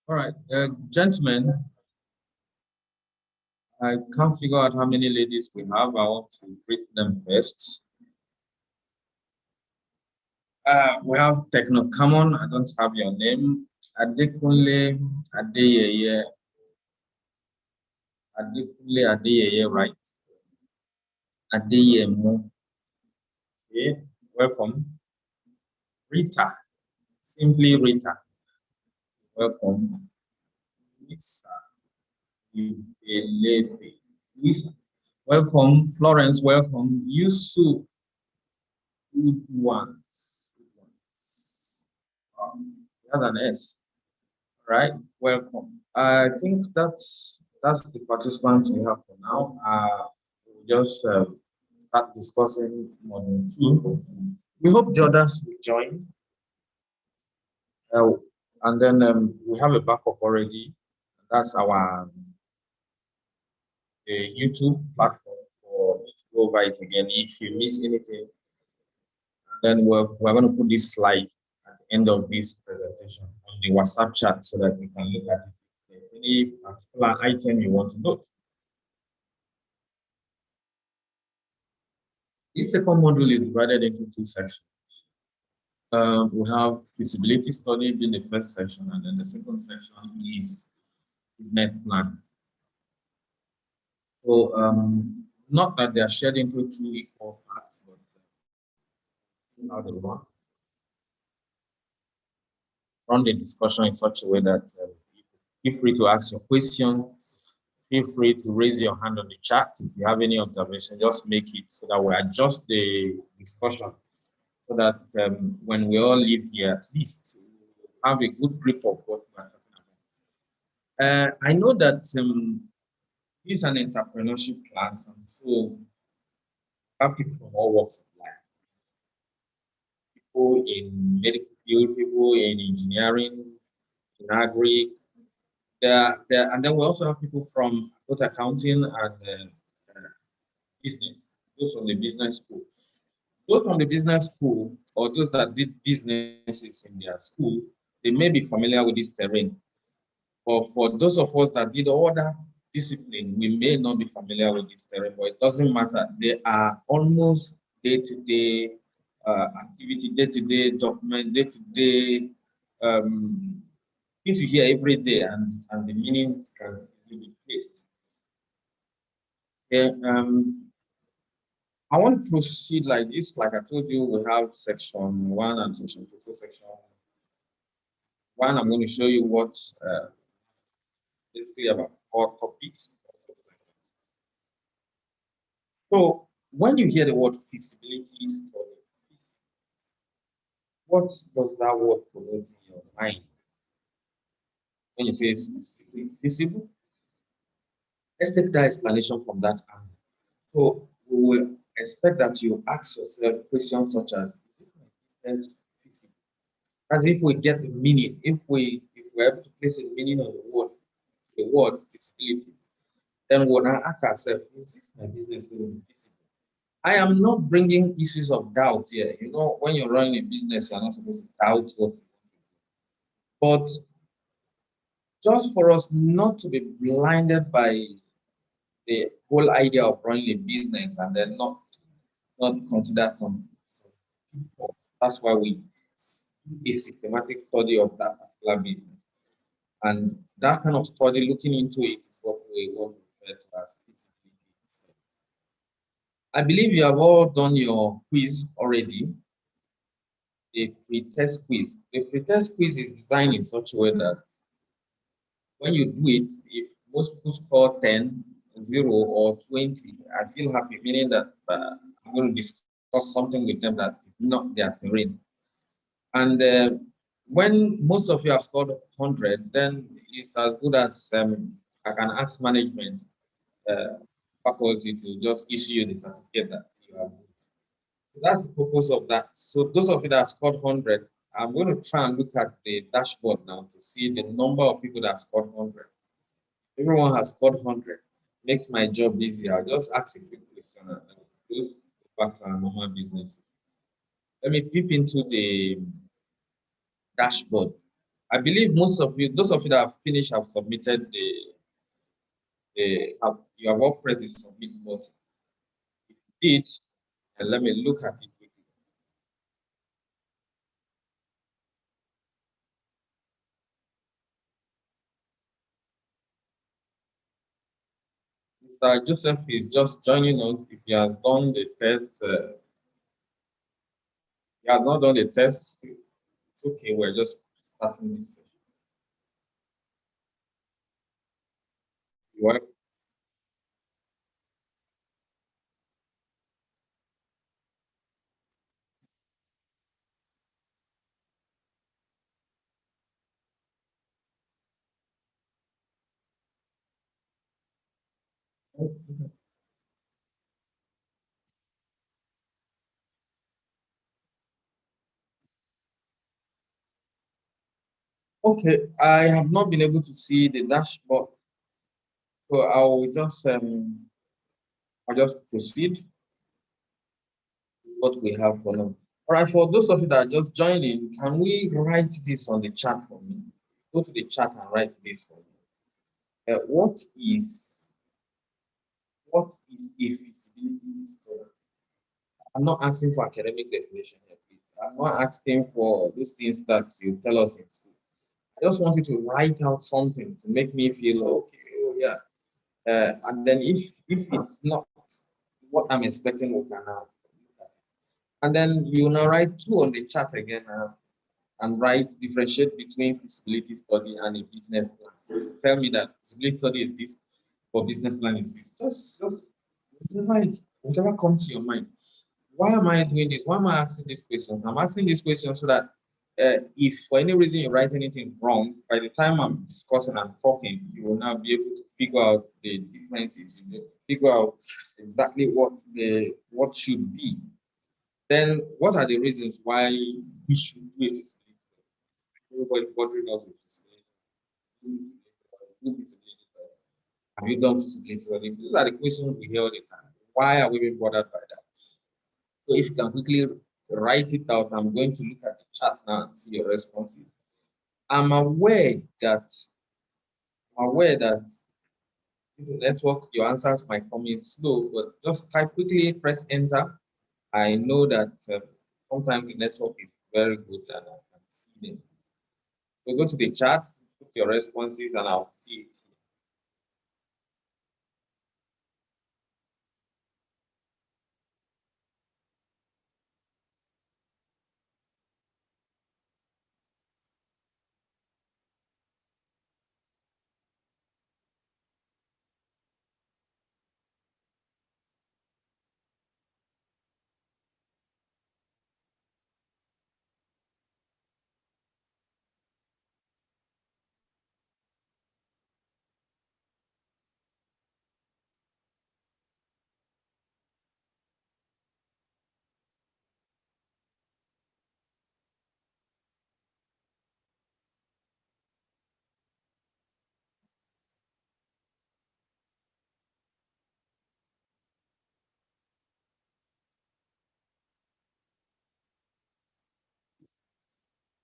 All right, gentlemen, I can't figure out how many ladies we have. I want to greet them first. We have Techno Common. I don't have your name. Adekunle Adeyeye. Adekunle Adeyeye, right? Adeyemo. Okay, welcome. Rita, simply Rita. Welcome. Lisa, Lisa, welcome. Florence, welcome. Yusuf, good ones. That's an S. All right, welcome. I think that's the participants we have for now. We'll just start discussing module 2. We hope the others will join. And then we have a backup already. That's our YouTube platform for me to go over it again if you miss anything. And then we're going to put this slide at the end of this presentation on the WhatsApp chat so that we can look at it. If there's any particular item you want to note. This second module is divided into 2 sections. We have feasibility study being the first section, and then the second section is net plan. So not that they are shared into 2 equal parts, but how they run the discussion in such a way that feel free to ask your question. Feel free to raise your hand on the chat. If you have any observation, just make it so that we adjust the discussion so that when we all leave here, at least have a good grip of what we're talking about. I know that this is an entrepreneurship class, and so have people from all walks of life. People in medical field, people in engineering, in agri, and then we also have people from both accounting and business, those from the business school. Those from the business school or those that did businesses in their school, they may be familiar with this terrain. But for those of us that did other discipline, we may not be familiar with this terrain, but it doesn't matter. They are almost day-to-day activity, day-to-day document, day-to-day things you hear every day, and the meaning can easily be placed. Okay, I want to proceed like this. Like I told you, we have section 1 and section 2. So section 1, I'm going to show you what basically about 4 topics. So when you hear the word feasibility study, what does that word promote in your mind? When you say it's feasible, let's take that explanation from that angle. So we will expect that you ask yourself questions such as if we get the meaning, if we're able to place a meaning on the word feasibility, then we'll now ask ourselves, is this my business going to be feasible? I am not bringing issues of doubt here. You know, when you're running a business, you're not supposed to doubt what you want to do. But just for us not to be blinded by the whole idea of running a business and then not consider some people. That's why we do a systematic study of that particular business. And that kind of study, looking into it, is what we want to refer to as feasibility study. I believe you have all done your quiz already, a pre-test quiz. The pre-test quiz is designed in such a way that when you do it, if most people score 10, 0, or 20, I feel happy, meaning that I'm going to discuss something with them that is not their terrain. And when most of you have scored 100, then it's as good as I can ask management faculty to just issue you the certificate that you have. So that's the purpose of that. So those of you that have scored 100, I'm going to try and look at the dashboard now to see the number of people that have scored 100. Everyone has scored 100. Makes my job easier. I'll just ask a quick question and go back to our normal businesses. Let me peep into the dashboard. I believe most of you, those of you that have finished, have submitted you have all pressed the submit button. If you did, and let me look at it quickly. Mr. Joseph is just joining us. If he has done the test, he has not done the test. It's okay. We're just starting this session. You are- Okay, I have not been able to see the dashboard, so I'll just proceed with what we have for now. All right, for those of you that are just joining, can we write this on the chat for me? Go to the chat and write this for me. What is a feasibility study? I'm not asking for academic definition here, please. I'm not asking for those things that you tell us in school. I just want you to write out something to make me feel okay. Oh yeah. And then if it's not what I'm expecting, we can now. And then you now write two on the chat again and write differentiate between feasibility study and a business plan. So you tell me that feasibility study is this, or business plan is this. Just whatever comes to your mind. Why am I doing this? Why am I asking this question? I'm asking this question so that if for any reason you write anything wrong, by the time I'm discussing and talking, you will now be able to figure out the differences. You will figure out exactly what should be. Then, what are the reasons why we should do a feasibility? Everybody bothering us with feasibility. Do feasibility. Have you done feasibility study? These are the questions we hear all the time. Why are we being bothered by that? So if you can quickly write it out, I'm going to look at the chat now and see your responses. I'm aware that the network, your answers might come in slow, but just type quickly, press enter. I know that sometimes the network is very good and I can see them. So go to the chat, put your responses, and I'll see it.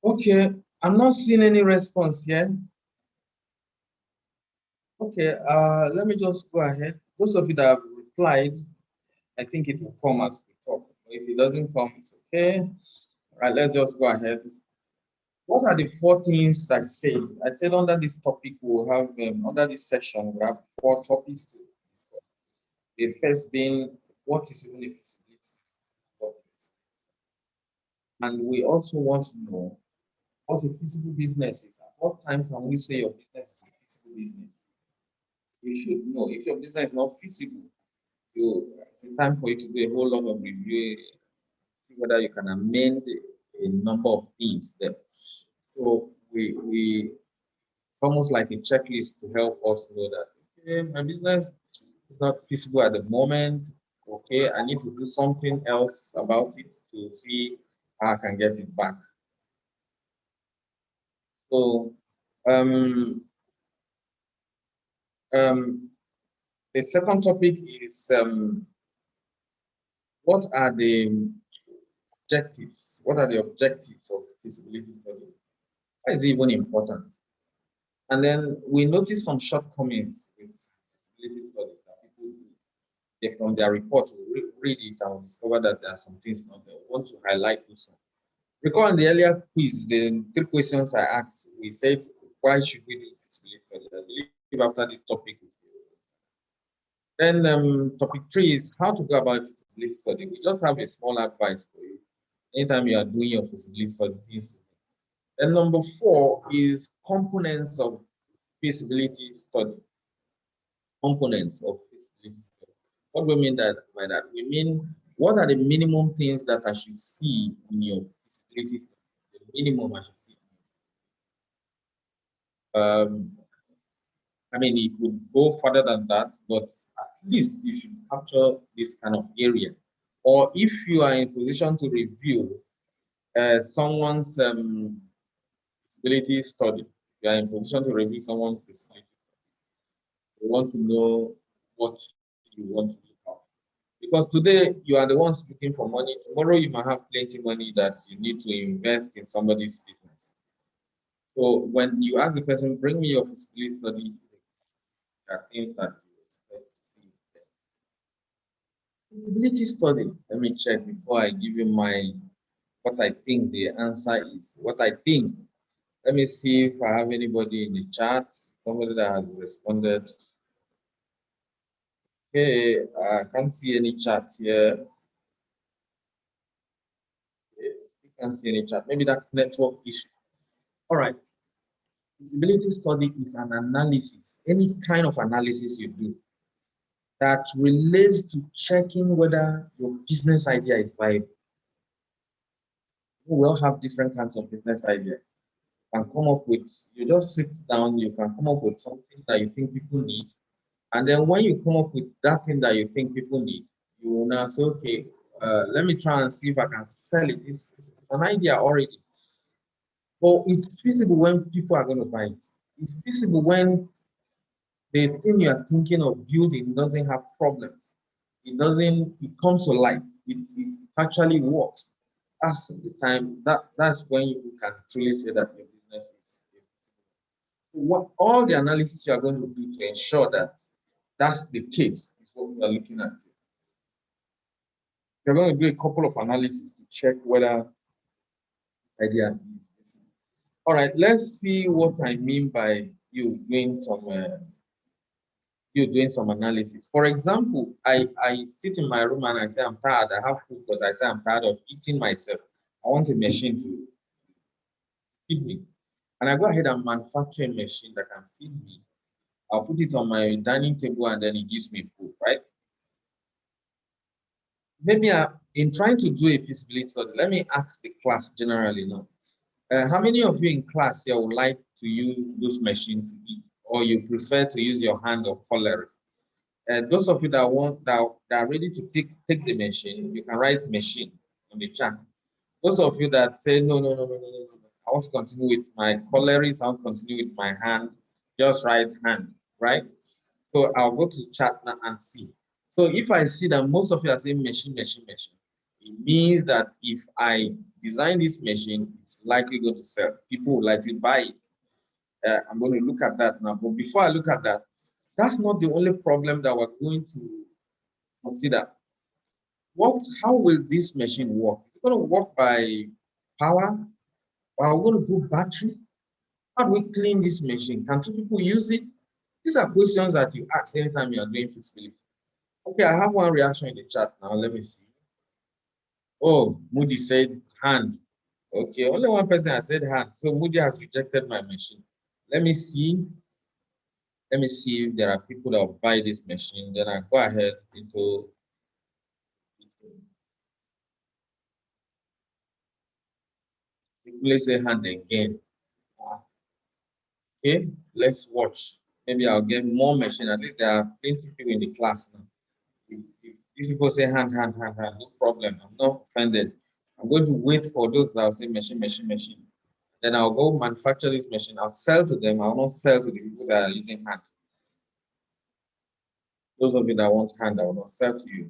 Okay, I'm not seeing any response here. Okay, let me just go ahead. Those of you that have replied, I think it will come as we talk. If it doesn't come, it's okay. All right, let's just go ahead. What are the four things I said? I said under this topic, we'll have, under this section, we have four topics to discuss. The first being, what is even a feasibility? What is it? And we also want to know what a feasible business is. At what time can we say your business is a feasible business? You should know if your business is not feasible, it's a time for you to do a whole lot of review, see whether you can amend a number of things there. So it's almost like a checklist to help us know that okay, my business is not feasible at the moment. Okay, I need to do something else about it to see how I can get it back. So um, the second topic is what are the objectives? What are the objectives of feasibility study? Why is it even important? And then we notice some shortcomings with feasibility studies that people do. They, from their report, read it and discover that there are some things not there. We want to highlight this one. Recall in the earlier quiz, the three questions I asked, we said, why should we do feasibility study? I believe after this topic, then topic 3 is how to go about feasibility study. We just have a small advice for you. Anytime you are doing your feasibility study. Then number 4 is components of feasibility study. Components of feasibility study. What do we mean by that? We mean, what are the minimum things that I should see in your feasibility study? The minimum I should see. I mean, it could go further than that, but at least you should capture this kind of area. Or if you are in position to review someone's feasibility study, you are in position to review someone's feasibility study. You want to know what you want to look at. Because today you are the ones looking for money. Tomorrow you might have plenty money that you need to invest in somebody's business. So when you ask the person, bring me your feasibility study, there are things that you expect to see there. Feasibility study. Let me check before I give you my what I think the answer is. What I think. Let me see if I have anybody in the chat. Somebody that has responded. Okay, I can't see any chat here. You can't see any chat. Maybe that's network issue. All right. Feasibility study is an analysis, any kind of analysis you do that relates to checking whether your business idea is viable. We all have different kinds of business ideas. You can come up with, you just sit down, you can come up with something that you think people need. And then when you come up with that thing that you think people need, you will now say, okay, let me try and see if I can sell it. It's an idea already. But it's feasible when people are going to buy it. It's feasible when the thing you are thinking of building doesn't have problems. It comes to life. It actually works. That's the time, that's when you can truly say that your business is what all the analysis you are going to do to ensure that that's the case is what we are looking at. You're going to do a couple of analyses to check whether this idea is feasible. All right, let's see what I mean by you doing some analysis. For example, I sit in my room and I say I'm tired. I have food, but I say I'm tired of eating myself. I want a machine to feed me. And I go ahead and manufacture a machine that can feed me. I'll put it on my dining table and then it gives me food, right? Maybe in trying to do a feasibility study, let me ask the class generally now. How many of you in class here would like to use this machine to eat, or you prefer to use your hand or cutlery? Those of you that are ready to take the machine, you can write machine on the chat. Those of you that say no, I want to continue with my cutlery, I want to continue with my hand, just write hand, right? So I'll go to chat now and see. So if I see that most of you are saying machine, it means that if I design this machine, it's likely going to sell. People will likely buy it. I'm going to look at that now. But before I look at that, that's not the only problem that we're going to consider. How will this machine work? It's going to work by power, or are we going to put battery? How do we clean this machine? Can two people use it? These are questions that you ask anytime you are doing feasibility. Okay, I have one reaction in the chat now. Let me see. Oh, Moody said hand. Okay, only one person has said hand. So Moody has rejected my machine. Let me see. Let me see if there are people that will buy this machine. Then I go ahead into people say hand again. Okay, let's watch. Maybe I'll get more machine. At least there are plenty of people in the class now. If these people say hand, no problem. I'm not offended. I'm going to wait for those that will say machine. Then I'll go manufacture this machine. I'll sell to them. I'll not sell to the people that are using hand. Those of you that want hand, I will not sell to you.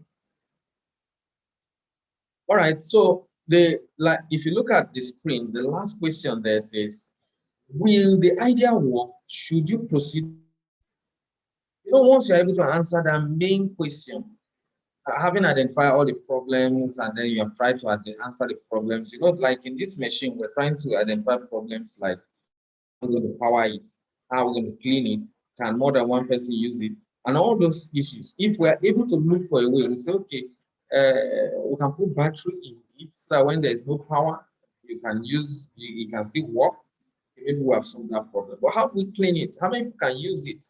All right. So if you look at the screen, the last question there says, Will the idea work? Should you proceed? Once you're able to answer that main question, having identified all the problems, and then you have tried to answer the problems, like in this machine, we're trying to identify problems like how we're going to power it, how we're going to clean it, can more than one person use it, and all those issues. If we're able to look for a way, we say, okay, we can put battery in it so that when there's no power, you can use, you can still work. Maybe we have solved that problem. But how do we clean it? How many people can use it?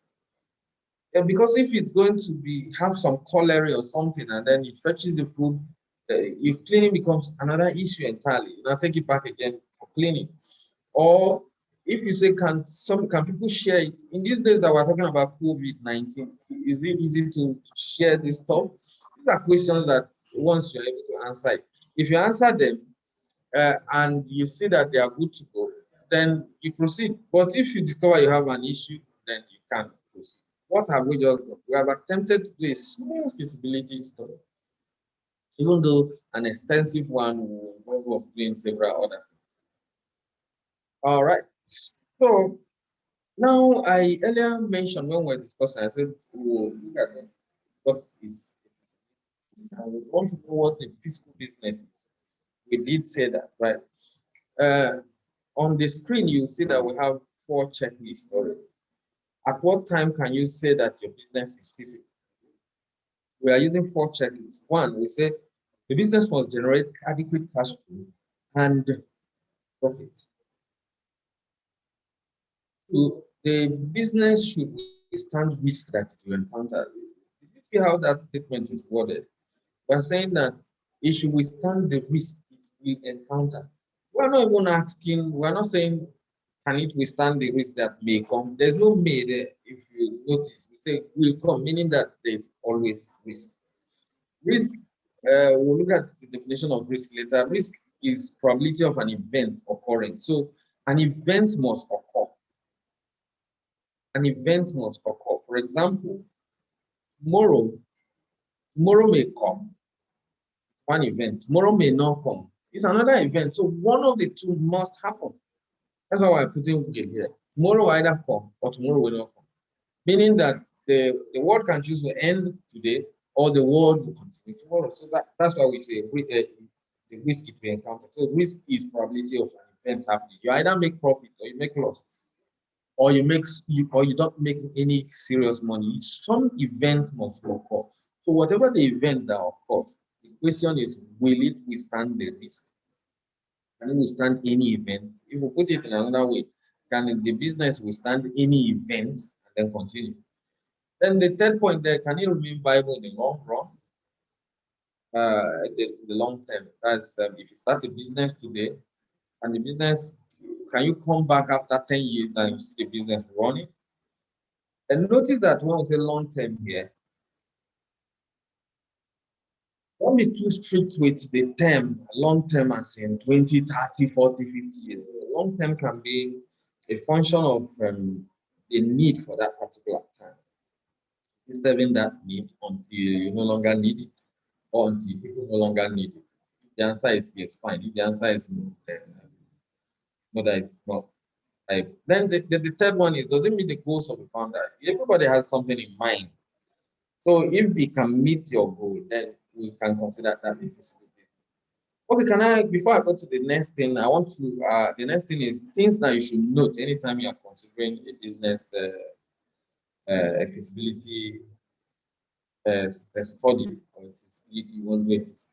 Because if it's going to be have some coloring or something, and then it fetches the food, your cleaning becomes another issue entirely. Now take it back again for cleaning. Or if you say, can people share it? In these days that we're talking about COVID-19, is it easy to share this stuff? These are questions that once you're able to answer it, if you answer them and you see that they are good to go, then you proceed. But if you discover you have an issue, then you can't proceed. What have we just done? We have attempted to do a small feasibility study, even though an extensive one will involve us doing several other things. All right. So now I earlier mentioned when we were discussing, I said, oh, look at what is, I want to know what a physical business is. We did say that, right? On the screen, you see that we have 4 checklists already. At what time can you say that your business is physical? We are using 4 checklists. 1, we say the business must generate adequate cash flow and profit. 2, the business should withstand risk that you encounter. Did you see how that statement is worded? We're saying that it should withstand the risk it will encounter. We're not even asking, we're not saying, can it withstand the risk that may come? There's no may there. If you notice, we say will come, meaning that there's always risk. Risk, we'll look at the definition of risk later. Risk is probability of an event occurring. So an event must occur. An event must occur. For example, tomorrow may come, one event. Tomorrow may not come. It's another event. So one of the two must happen. That's why I'm putting will here. Tomorrow will either come or tomorrow will not come. Meaning that the world can choose to end today or the world will continue tomorrow. So that's why we say the risk it will encounter. So risk is probability of an event happening. You either make profit or you make loss, or you don't make any serious money. Some event must occur. So whatever the event that occurs, the question is, will it withstand the risk? Can it withstand any event? If we put it in another way, can the business withstand any event and then continue? Then the third point there, can it remain viable in the long run? The long term. That's if you start a business today and the business, can you come back after 10 years and you see the business running? And notice that when we say long term here, don't be too strict with the term, long term as in 20, 30, 40, 50 years. Long term can be a function of the need for that particular time. You're serving that need until you no longer need it, or until people no longer need it. If the answer is yes, fine. If the answer is no, then no, that it's not. Then the third one is, does it meet the goals of the founder? Everybody has something in mind. So if we can meet your goal, then we can consider that a feasible business. Okay, before I go to the next thing, I want to, the next thing is things that you should note anytime you are considering a business a feasibility a study or a feasibility, you want to do a feasibility.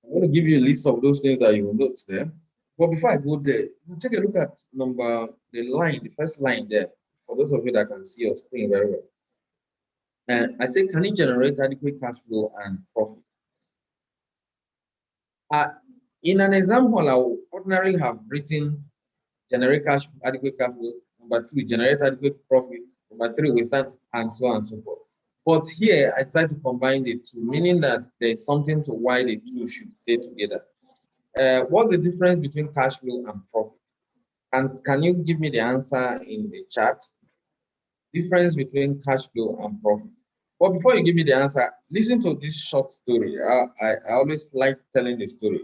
I'm going to give you a list of those things that you will note there. But before I go there, take a look at the first line there, for those of you that can see your screen very well. And I say, can it generate adequate cash flow and profit? In an example, I would ordinarily have written generate adequate cash flow. Number 2, generate adequate profit. Number 3, withstand, and so on and so forth. But here, I decided to combine the two, meaning that there's something to why the two should stay together. What's the difference between cash flow and profit? And can you give me the answer in the chat? Difference between cash flow and profit. But before you give me the answer, listen to this short story. I always like telling the story.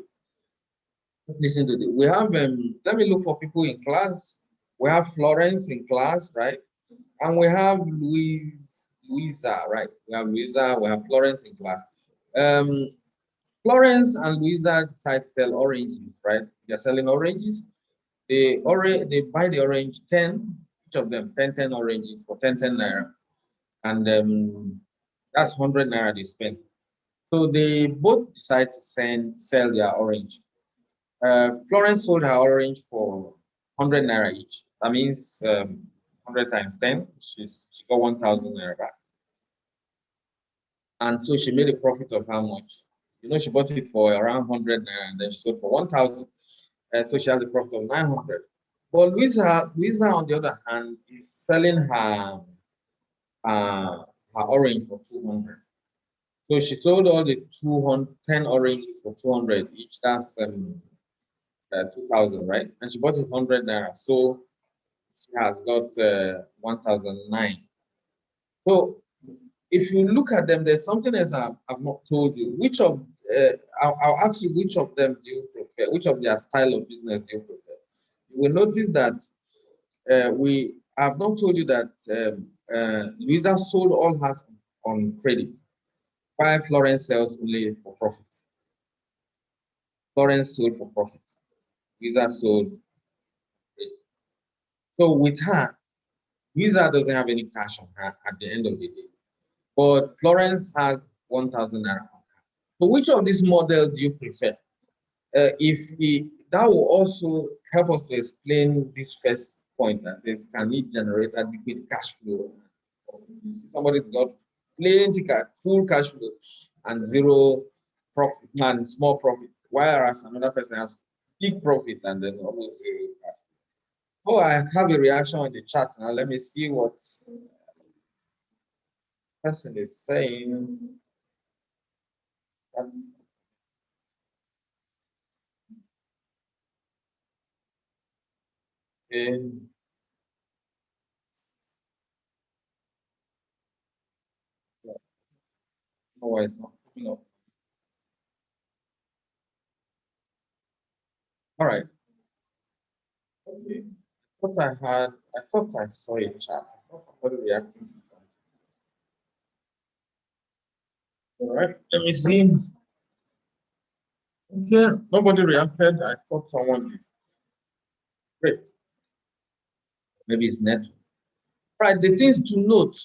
Let's listen to this. We have, let me look for people in class. We have Florence in class, right? And we have Louisa, right? We have Louisa, we have Florence in class. Um, Florence and Louisa decide to sell oranges, right? They're selling oranges. They buy the orange 10, each of them 10 oranges for 10 naira. And that's 100 naira they spend. So they both decide to sell their orange. Florence sold her orange for 100 naira each. That means 100 times 10, she got 1,000 naira back. And so she made a profit of how much? You know, she bought it for around 100 naira and then she sold for 1,000. So she has a profit of 900. But Louisa, on the other hand, is selling her orange for 200. So she sold all the 210 oranges for 200 each. That's 2,000, right? And she bought it 100 naira. So she has got 1,009. So if you look at them, there's something else I've not told you. I'll ask you, which of them do you prefer? Which of their style of business do you prefer? You will notice that we have not told you that Louisa sold all hers on credit, while Florence sells only for profit. Florence sold for profit. Louisa sold for credit. So with her, Louisa doesn't have any cash on her at the end of the day, but Florence has 1,000 naira. So which of these models do you prefer? If that will also help us to explain this first point that says, can it generate adequate cash flow? You see somebody's got plenty cash, full cash flow and zero profit and small profit, whereas another person has big profit and then almost zero cash flow. Oh, I have a reaction in the chat now. Let me see what the person is saying. That's, no, it's not coming up. All right. Okay. I thought I saw a chat. I thought somebody reacting to something. All right. Let me see. Okay. Nobody reacted. I thought someone did. Great. Maybe it's network. Right. The things to note.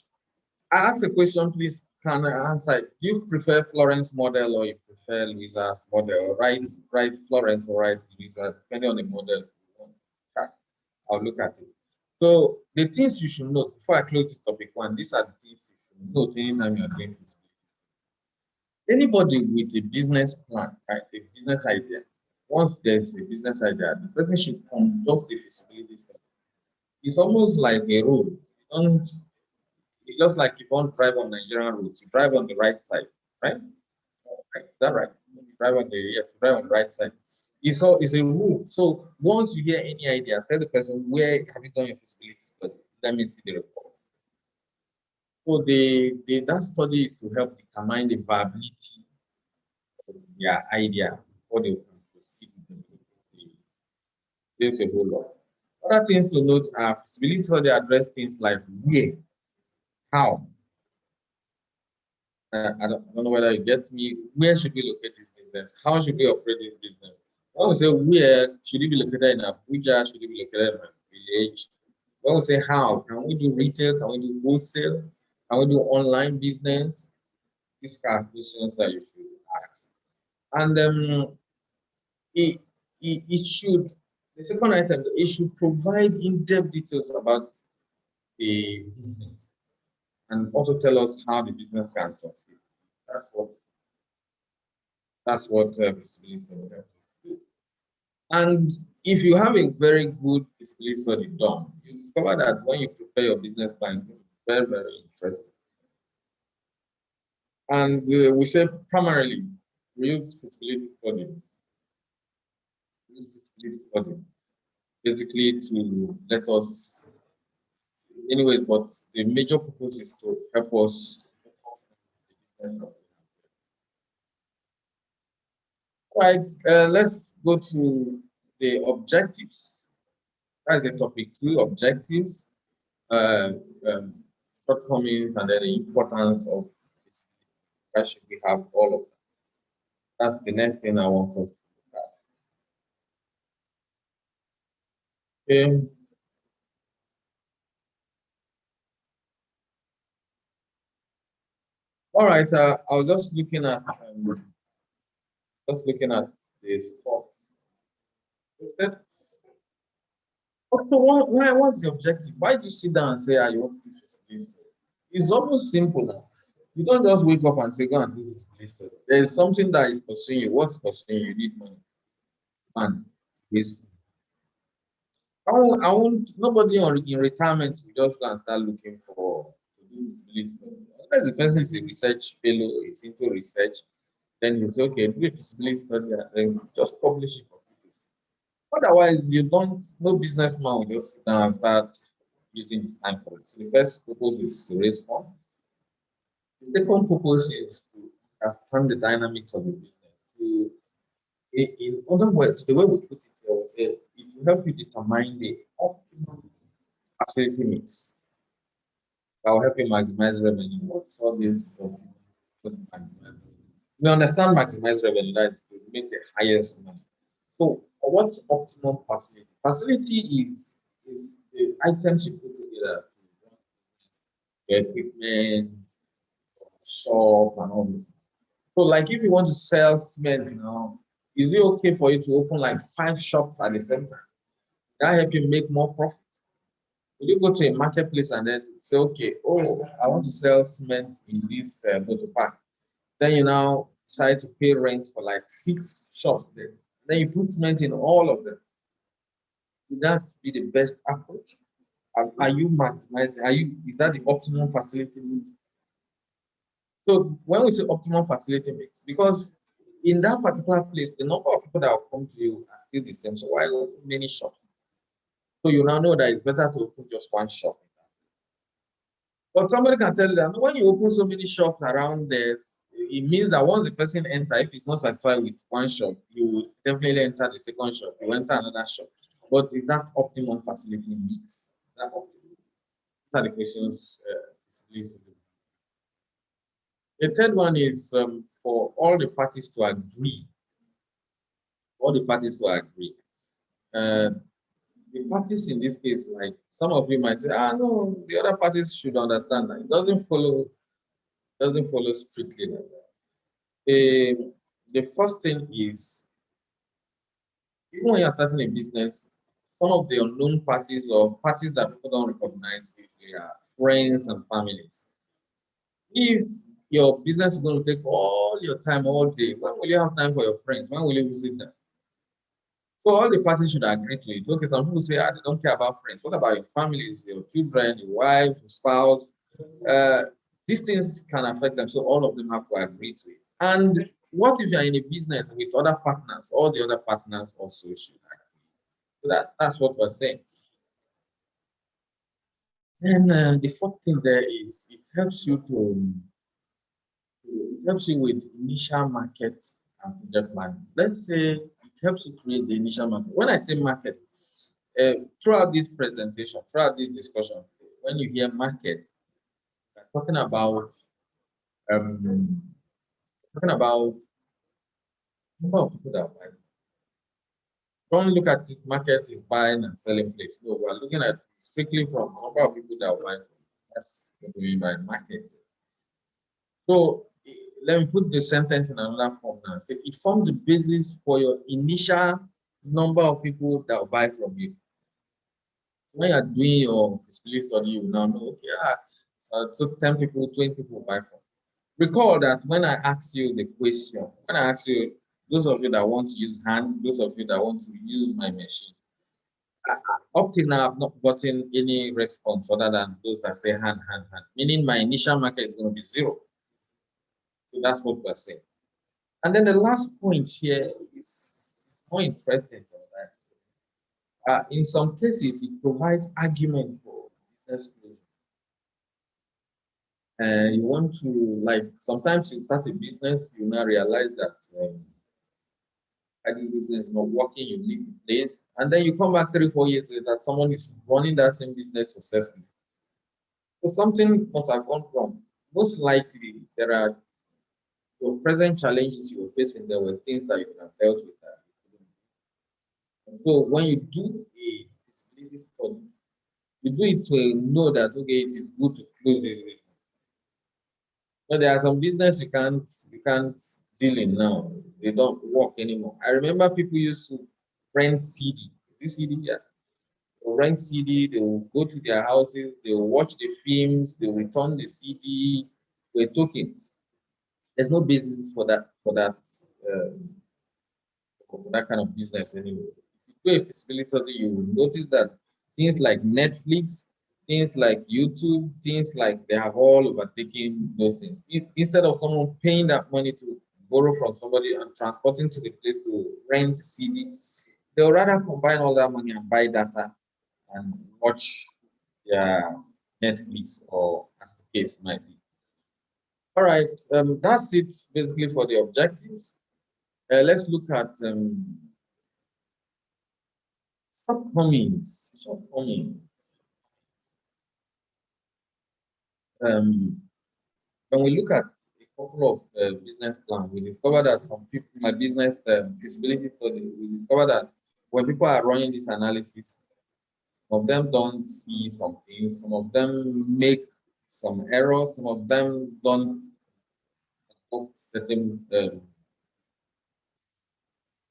I asked a question, please. Can I answer it? Do you prefer Florence model or you prefer Louisa's model? Right, Florence or right, Louisa, depending on the model you want to track. I'll look at it. So the things you should note before I close this topic one, these are the things you should note anytime you're doing this. Anybody with a business plan, right, a business idea, once there's a business idea, the person should conduct a feasibility study. It's almost like a road. Don't, it's just like if you want to drive on Nigerian roads, you drive on the right side, right? Right. Is that right? You drive on the yes, drive on the right side. It's a rule. So once you hear any idea, tell the person, where have you done your feasibility study? Let me see the report. So that study is to help determine the viability of their idea before they can proceed with the there's a whole lot. Other things to note are feasibility study address things like where, how. I don't know whether you get me. Where should we locate this business? How should we operate this business? When we say where, should it be located in Abuja? Should it be located in my village? When we say how, can we do retail? Can we do wholesale? Can we do online business? These kind of questions that you should ask. And it, it should, the second item, it should provide in-depth details about the business and also tell us how the business can succeed. That's what feasibility study does. And if you have a very good feasibility study done, you discover that when you prepare your business plan, it's very, very interesting. And we say primarily, we use feasibility study. We use feasibility study basically to let us, anyways, but the major purpose is to help us. Right, let's go to the objectives. That's the topic 2, objectives, uh, um, shortcomings, and then the importance of this. Why should we have all of that? That's the next thing I want to look at. Okay. All right. I was just looking at this course. Instead, so what's the objective? Why do you sit down and say, "I want to do this"? It's almost simple now. You don't just wake up and say, "Go and do this list." There is something that is pursuing you. What's pursuing you? You need money. And this, nobody in retirement will just go and start looking for to do list. Unless the person is a research fellow, is into research, then you say, "Okay, do a feasibility study and then just publish it for people." Otherwise, you don't, no businessman will just sit down and start using his time for it. So the first purpose is to raise funds. The second purpose is to understand the dynamics of the business. In other words, the way we put it here was it will help you determine the optimum facility mix that will help you maximize revenue. What's all this? We understand maximize revenue, that is to make the highest money. So, what's optimum facility? Facility is the items you put together, the equipment, shop, and all this. So, like if you want to sell cement now, is it okay for you to open like 5 shops at the same time? That help you make more profit. Will you go to a marketplace and then say, okay, oh, I want to sell cement in this motor park. Then you now decide to pay rent for like 6 shops there. Then you put cement in all of them. Would that be the best approach? Are you maximizing? Is that the optimum facility mix? So when we say optimum facility mix, because in that particular place, the number of people that will come to you are still the same. So why open many shops? So you now know that it's better to open just one shop. But somebody can tell you that when you open so many shops around there, it means that once the person enter, if he's not satisfied with one shop, you will definitely enter the second shop. You enter another shop. But is that optimum facility mix? That optimum? These are the questions. The third one is for all the parties to agree. All the parties to agree. Uh, the parties in this case, like some of you might say, no, the other parties should understand that it doesn't follow strictly like that. The first thing is, even when you're starting a business, some of the unknown parties or parties that people don't recognize is their friends and families. If your business is going to take all your time all day, when will you have time for your friends? When will you visit them? So all the parties should agree to it. Okay, some people say, they don't care about friends. What about your families, your children, your wife, your spouse? Uh, these things can affect them. So all of them have to agree to it. And what if you're in a business with other partners? All the other partners also should agree. So that's what we're saying. And the fourth thing there is it helps you with initial market and project planning. Let's say it helps you create the initial market. When I say market, throughout this presentation, throughout this discussion, when you hear market, we're um, talking about number of people that are buying. Don't look at it, market is buying and selling place. No, we're looking at strictly from number of people that are buying. That's what we mean by market. So let me put the sentence in another form now. Say it forms the basis for your initial number of people that will buy from you. So when you're doing your feasibility study, you now know, okay, so 10 people, 20 people buy from. Recall that when I asked you the question, when I asked you, those of you that want to use hand, those of you that want to use my machine, up till now, I've not gotten any response other than those that say hand, hand, hand, meaning my initial market is going to be 0. So that's what we're saying. And then the last point here is more interesting. In some cases, it provides argument for business closing. You want to, like, sometimes you start a business, you now realize that Why this business is not working, you leave the place, and then you come back 3, 4 years later, someone is running that same business successfully. So something must have gone wrong. Most likely, there are your present challenges you were facing. There were things that you could have dealt with that you couldn't. And so when you do a feasibility study, you do it to know that okay, it is good to close this business. But there are some business you can't deal in now. They don't work anymore. I remember people used to rent CD. Is this CD? Yeah. They'll rent CD, they will go to their houses, they will watch the films, they will return the CD. We're talking. There's no basis uh, for that kind of business anymore. If you do a feasibility study, you will notice that things like Netflix, things like YouTube, things like they have all overtaken those things. Instead of someone paying that money to borrow from somebody and transporting to the place to rent CD, they'll rather combine all that money and buy data and watch their Netflix or as the case might be. All right, that's it basically for the objectives. Let's look at shortcomings. Shortcomings. Um, when we look at a couple of business plans, we discover that some people, my business feasibility study, we discover that when people are running this analysis, some of them don't see some things, some of them make some errors, some of them don't put certain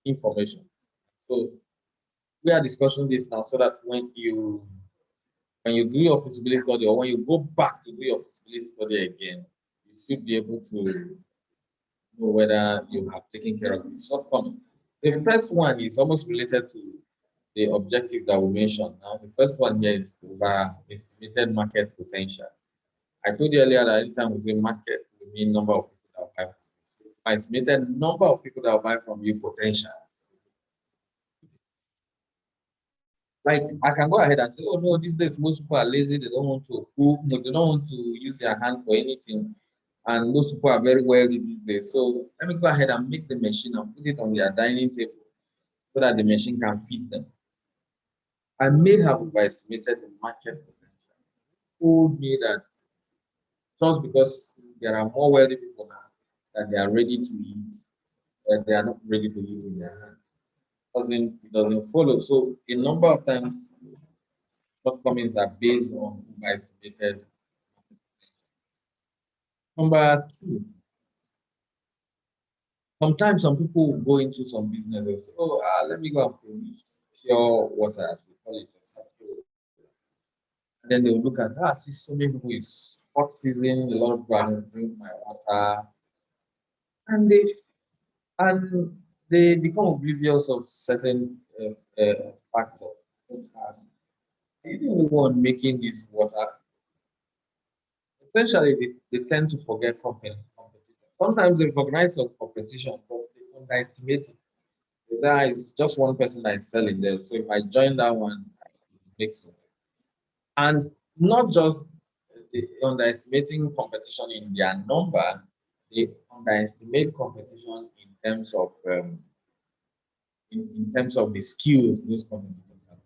information. So we are discussing this now so that when you do your feasibility study or when you go back to do your feasibility study again, you should be able to know whether you have taken care of the shortcoming. The first one is almost related to the objective that we mentioned. Now, the first one here is over estimated market potential. I told you earlier that anytime we say market, we mean number of people that will buy from you. So estimated number of people that will buy from you potential. Like I can go ahead and say, oh no, these days most people are lazy, they don't want to cook, no, they don't want to use their hand for anything. And most people are very wealthy these days. So let me go ahead and make the machine and put it on their dining table so that the machine can feed them. I may have overestimated the market potential. Told me that just because there are more wealthy people now that they are ready to eat, that they are not ready to eat in their hand. It doesn't follow. So a number of times shortcomings are based on overestimated. Number two, sometimes some people will go into some businesses. Oh, let me go and produce pure water, as we call it. And then they will look at, see so many people is hot season, a lot of people are drink my water, and they become oblivious of certain factors, such as are you the only one making this water? Essentially, they tend to forget competition. Sometimes they recognize the competition, but they underestimate it. It's just one person that is selling them. So if I join that one, I can make something. And not just underestimating competition in their number, they underestimate competition in terms of the skills those competitors are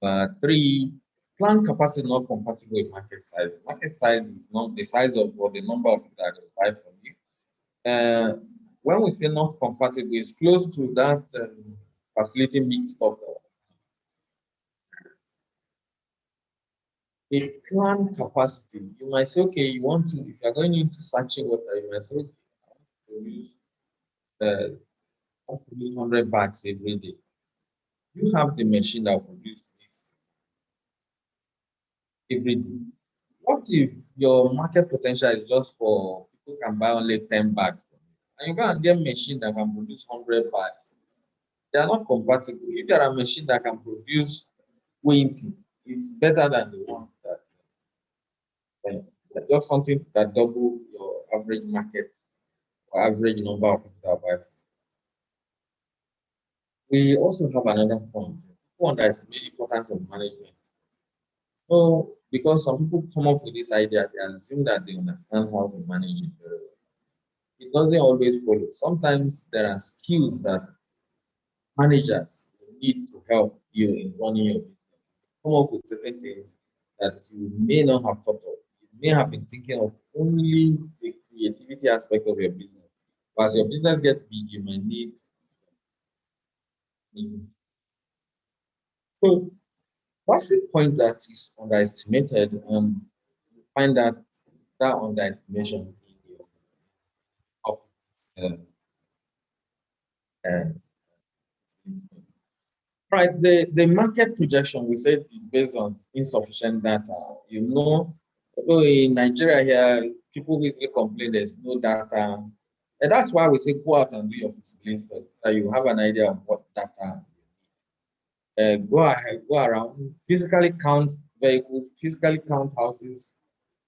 bringing. Three, plant capacity not compatible with market size. Market size is not the size of or the number of people that will buy from you. When we say not compatible, it's close to that facility mixed up. A plant capacity, you might say, okay, you want to, if you're going into sachet water, you might say, okay, I want to produce, uh, 100 bags every day. You have the machine that will produce this every day. What if your market potential is just for people can buy only 10 bags from you? And you go and get machine that can produce 100 bags. They are not compatible. If there are machine that can produce 20, it's better than the ones that just something that double your average market or average number of people that buy. We also have another point. People underestimate the importance of management. So, because some people come up with this idea, they assume that they understand how to manage it very well. it doesn't always follow. Sometimes there are skills that managers need to help you in running your business. Come up with certain things that you may not have thought of. You may have been thinking of only the creativity aspect of your business. But as your business gets big, you might need. So what's the point that is underestimated, and you find that underestimation in your office? Uh, right, the market projection we said is based on insufficient data. Although in Nigeria here, people basically complain there's no data. And that's why we say go out and do your feasibility so that you have an idea of what data. Go ahead, go around, physically count vehicles, physically count houses,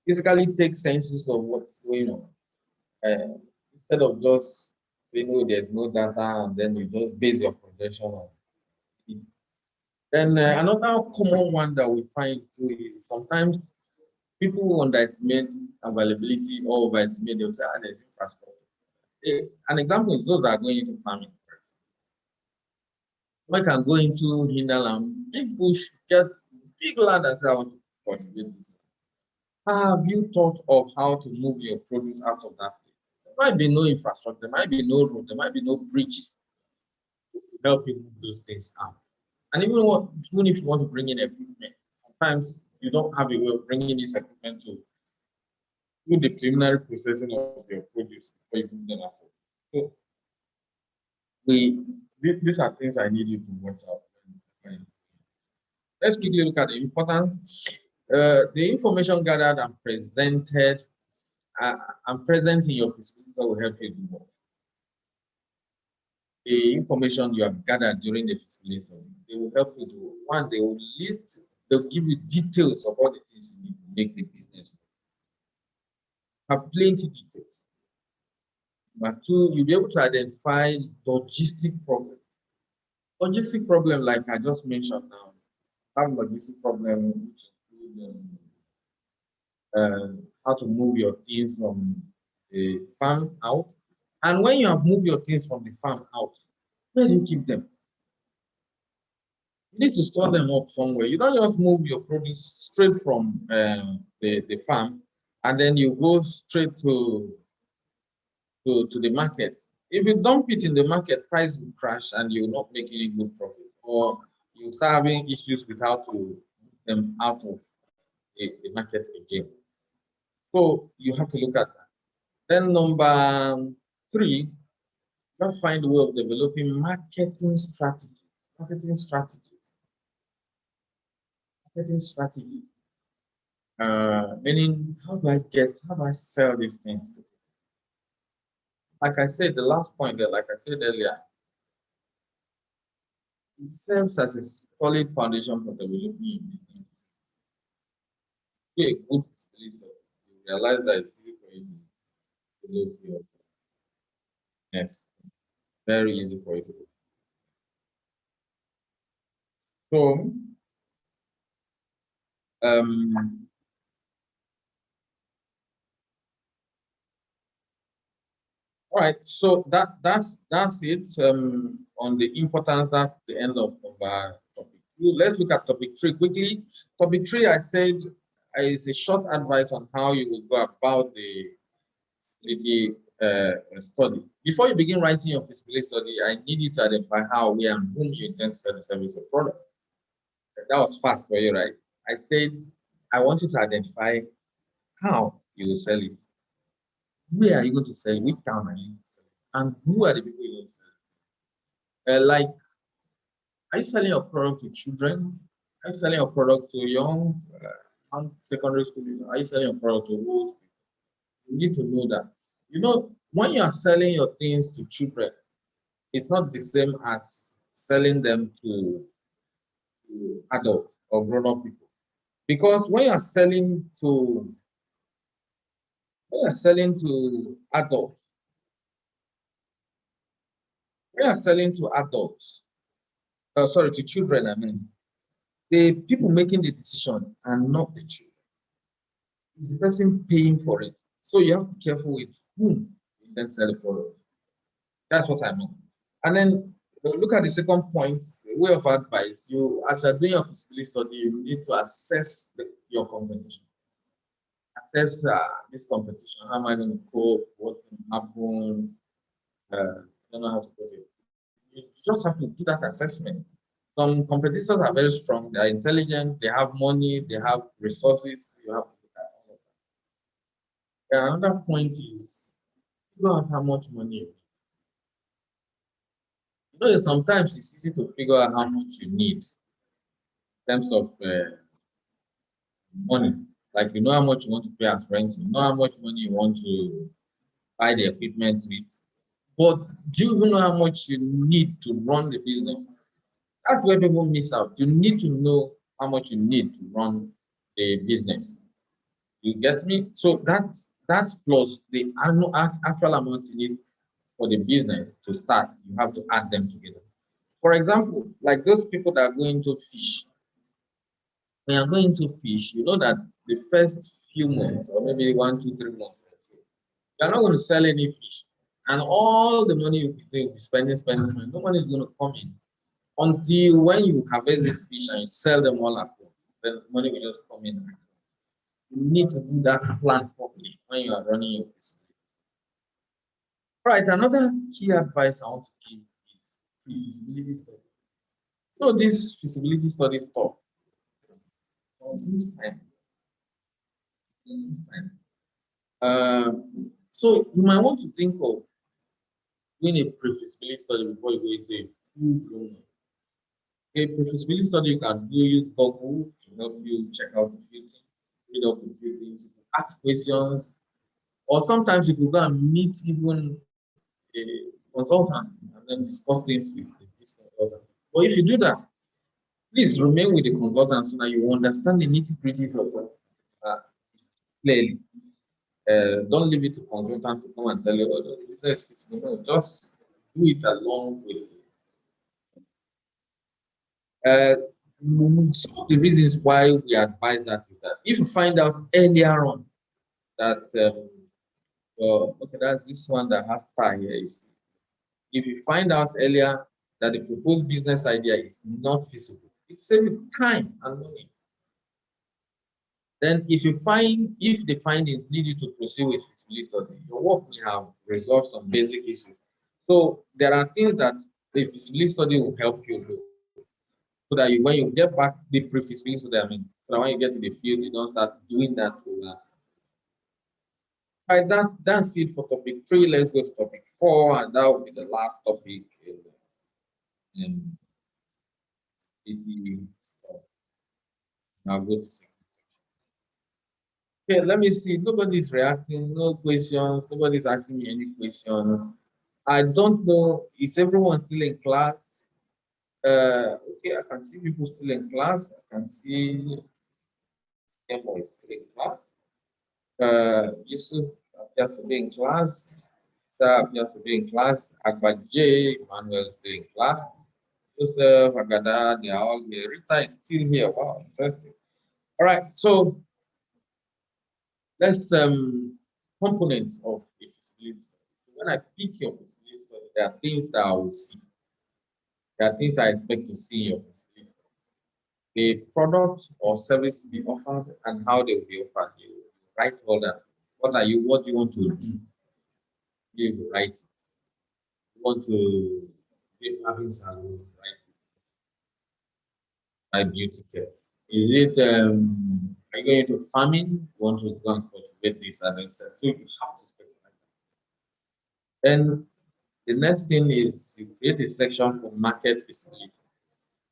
physically take census of what's going on. Instead of just saying, oh, there's no data, and then you just base your projection on it. Then another common one that we find too is sometimes people underestimate availability or overestimate. They'll say, there's infrastructure. An example is those that are going into farming. I can go into hinterland, big bush, get big land and say, I want to cultivate this. Have you thought of how to move your produce out of that place? There might be no infrastructure, there might be no road, there might be no bridges to help you move those things out. And even if you want to bring in equipment, sometimes you don't have a way of bringing this equipment to do the preliminary processing of your produce before you move them out. So these are things I need you to watch out. Let's quickly look at the importance. The information gathered and presented and present in your feasibility will help you do what? The information you have gathered during the feasibility, they will help you do one. They'll give you details of all the things you need to make the business. Have plenty details. But two, you'll be able to identify logistic problem. Logistic problem, like I just mentioned now, have logistic problem, which include how to move your things from the farm out. And when you have moved your things from the farm out, where do you keep them? You need to store them up somewhere. You don't just move your produce straight from the farm and then you go straight to the market. If you dump it in the market, price will crash and you will not make any good profit, or you start having issues with how to move them out of the market again. So you have to look at that. Then number three, you have to find a way of developing marketing strategies. Marketing strategies. Marketing strategy. Meaning, how do I sell these things? Like I said, the last point there, like I said earlier, it serves as a solid foundation for developing your business. Be a good listener. You realize that it's easy for you to develop your business. Very easy for you to do. So, all right, so that's it on the importance. That's the end of our topic 2. Let's look at topic 3 quickly. Topic 3, I said, is a short advice on how you will go about the study. Before you begin writing your feasibility study, I need you to identify how, where, and whom you intend to sell the service or product. That was fast for you, right? I said, I want you to identify how you will sell it. Where are you going to sell it? Which town are you going to sell it? And who are the people you're going to sell it? Like, are you selling your product to children? Are you selling your product to young secondary school? Are you selling your product to old people? You need to know that. You know, when you are selling your things to children, it's not the same as selling them to adults or grown-up people. Because when you are selling to adults, to children, I mean, the people making the decision are not the children. It's the person paying for it. So you have to be careful with whom then sell the product. That's what I mean. And then look at the second point, way of advice. You, as you're doing your feasibility study, you need to assess your competition. Assess this competition. How am I going to cope? What's going to happen? I don't know how to put it. You just have to do that assessment. Some competitors are very strong. They are intelligent. They have money. They have resources. You have to do that. And another point is figure out how much money you need. You know, sometimes it's easy to figure out how much you need in terms of money. Like you know how much you want to pay as rent, you know how much money you want to buy the equipment with. But do you even know how much you need to run the business? That's where people miss out. You need to know how much you need to run a business. You get me? So that plus the actual amount you need for the business to start, you have to add them together. For example, like those people that are going to fish, when you're going to fish, you know that the first few months, or maybe 1, 2, 3 months, you're not going to sell any fish. And all the money you'll be spending, no money is going to come in until when you harvest this fish and you sell them all at once. Then money will just come in. You need to do that plan properly when you are running your business. Right, another key advice I want to give is feasibility study. You know, this feasibility study stuff consumes time. Consumes time. So you might want to think of doing a pre-feasibility study before you go into a full-blown. A pre-feasibility study you can do use Google to help you check out a few things, read up a few things, ask questions, or sometimes you could go and meet even a consultant and then discuss things with this consultant. But if you do that, please remain with the consultant so that you understand the nitty-gritty of what clearly. Don't leave it to consultant to come and tell you, oh, the business is feasible. No, just do it along with some of the reasons why we advise that is that if you find out earlier on that okay, that's this one that has star here. You see. If you find out earlier that the proposed business idea is not feasible, it saves you time and money. Then if the findings lead you to proceed with feasibility study, your work may have resolved some basic issues. So there are things that the feasibility study will help you do. So that when you get back the pre-feasibility study, I mean, so that when you get to the field, you don't start doing that. Right, that's it for topic 3. Let's go to topic 4, and that will be the last topic in the stuff. Now go to second. Okay, let me see. Nobody's reacting, no questions, nobody's asking me any question. I don't know, is everyone still in class? Okay, I can see people still in class. I can see Emma is still in class. Yusuf appears to be in class. Star appears to be in class. Akbar J, Emmanuel is still in class. Joseph, Agada, they are all here. Rita is still here. Wow, interesting. All right, so let's components of a feasibility study. So when I pick your feasibility study, there are things that I will see. There are things I expect to see in your feasibility study. The product or service to be offered and how they will be offered. You write all that. What do you want to do? You write it. You want to be having salon, right? Beauty care. Is it are you going to farming? You want to go and cultivate this and then so you have to specify that. Then the next thing is you create a section for market feasibility.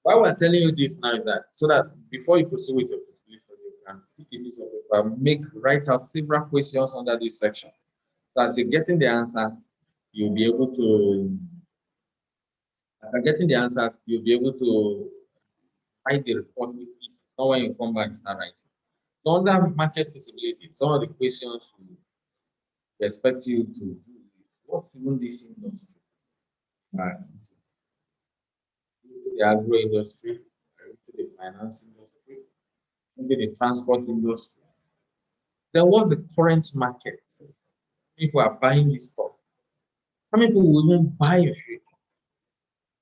Why we're telling you this now is that so that before you proceed with your feasibility study, you can pick a piece of paper, write out several questions under this section. So as you're getting the answers, you'll be able to after getting the answers, you'll be able to write the report with ease. Not when you come back and start writing. So under market feasibility, some of the questions we expect you to do is what's even this industry? Right. Into the agro industry, into the finance industry, maybe the transport industry. Then what's the current market? People are buying this stuff. How many people will even buy your share?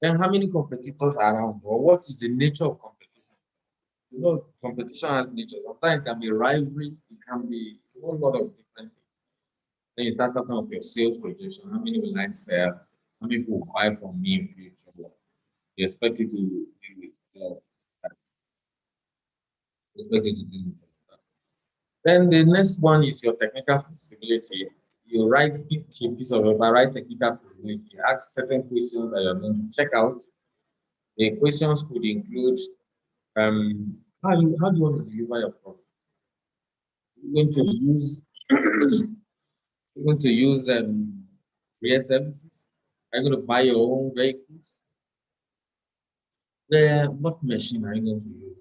Then how many competitors are around? Or what is the nature of competition? You know, competition has nature. Sometimes it can be rivalry, it can be a whole lot of different things. Then you start talking of your sales projection. How many will I sell? How many people will buy from me in future? You expect it to deal with, you expect it to deal with that. Then the next one is your technical feasibility. You write pick a piece of paper, write technical feasibility, ask certain questions that you're going to check out. The questions could include how do you want to deliver your product? You're going to use you're going to use real services. Are you going to buy your own vehicles? What machine are you going to use?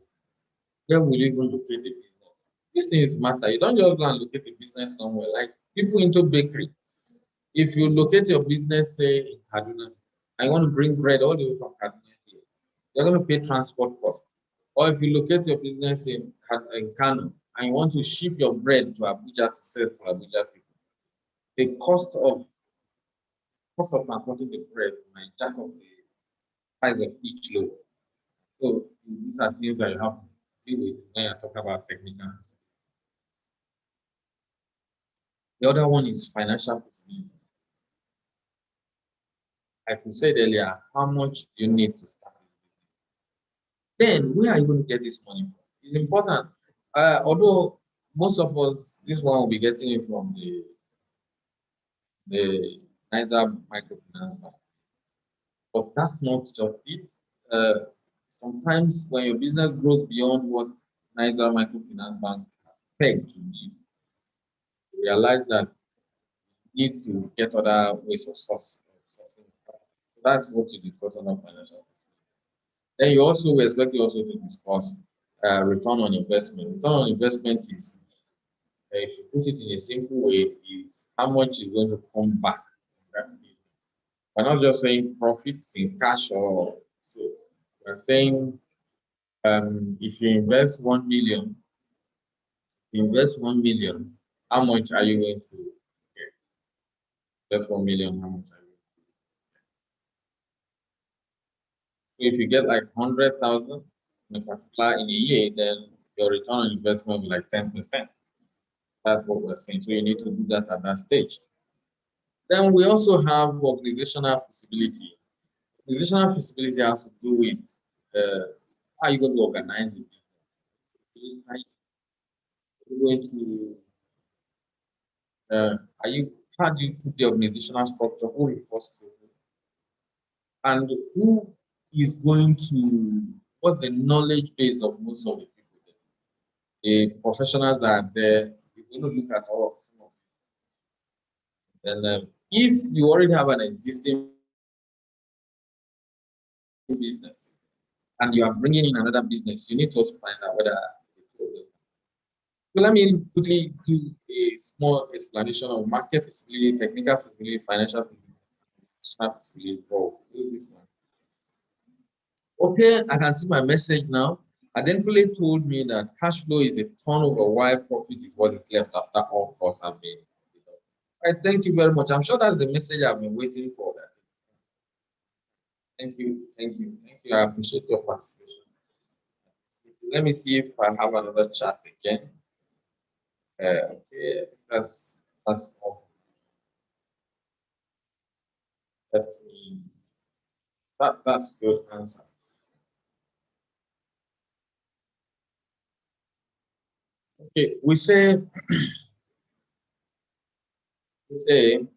Where will you even locate the business? These things matter. You don't just go and locate a business somewhere. Like people into bakery. If you locate your business, say in Kaduna, I want to bring bread all the way from Kaduna here, you're going to pay transport cost. Or if you locate your business in Kano and you want to ship your bread to Abuja to sell to Abuja people, the cost of transporting the bread might jack up the price of each load. So these are things that you have to deal with when you're talking about technical. The other one is financial feasibility. Like we said earlier, how much do you need to start this business? Then where are you going to get this money from? It's important. Although most of us, this one will be getting it from the Niger microfinance bank, but that's not just it. Uh, Sometimes when your business grows beyond what Niger microfinance bank has pegged to give, you realize that you need to get other ways of source. So that's what you discuss on financial. Then you also we expect you also to discuss return on investment. Return on investment is, if you put it in a simple way, is how much is going to come back. We're not just saying profits in cash or so. We're saying if you invest 1 million, invest 1 million, how much are you going to get? Just 1 million, how much are you? So if you get like 100,000 in a particular in a year, then your return on investment will be like 10%. That's what we're saying. So you need to do that at that stage. Then we also have organizational feasibility. Organizational feasibility has to do with how you're going to organize it. How you going to are you how do you put the organizational structure, who reports to who, and who is going to what's the knowledge base of most of the people there? The professionals that are there, you're going to look at all of some of this. And if you already have an existing business and you are bringing in another business, you need to also find out whether. So let me quickly do a small explanation of market feasibility, technical feasibility, financial feasibility. Oh, who's this one? Okay, I can see my message now. Identically told me that cash flow is a turnover while profit is what is left after all costs have been. I thank you very much. I'm sure that's the message I've been waiting for. That. Thank you, thank you, thank you. I appreciate your participation. Let me see if I have another chat again. Okay, that's all. Let me. That's good answer. Okay, we say the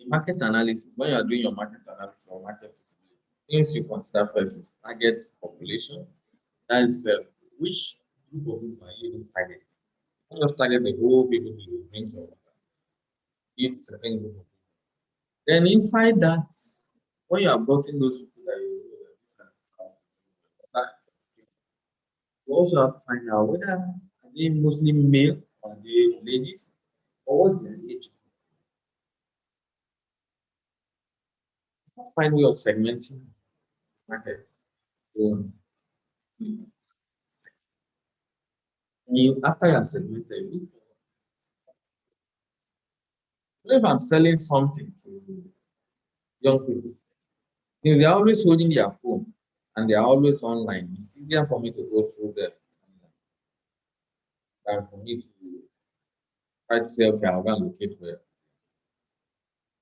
market analysis. When you are doing your market analysis or market feasibility, things you consider first is target population. That is which group of people are you target? Not just target the whole people who drink your water. Eat certain group of people. Then inside that, when you have gotten those people that that you also have to find out whether are they mostly male or are they ladies or what's their age. Find way of segmenting market. So you after you have segmented, If I'm selling something to young people, if they're always holding their phone and they're always online, it's easier for me to go through them than for me to try to say, okay, I'll go and locate where.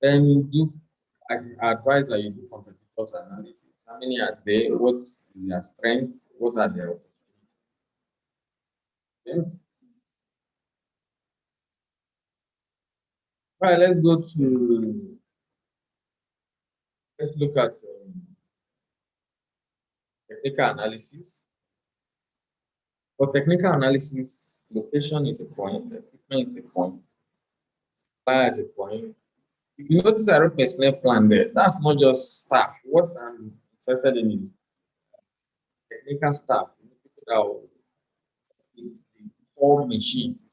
Then do I advise that you do competitors analysis. How many are there? What's their strengths? What are their opportunities? All right, let's look at technical analysis. For technical analysis, location is a point, equipment is a point, fire is a point. If you notice I wrote personnel plan there, that's not just staff. What I'm interested in is technical staff, people that will use the core machines.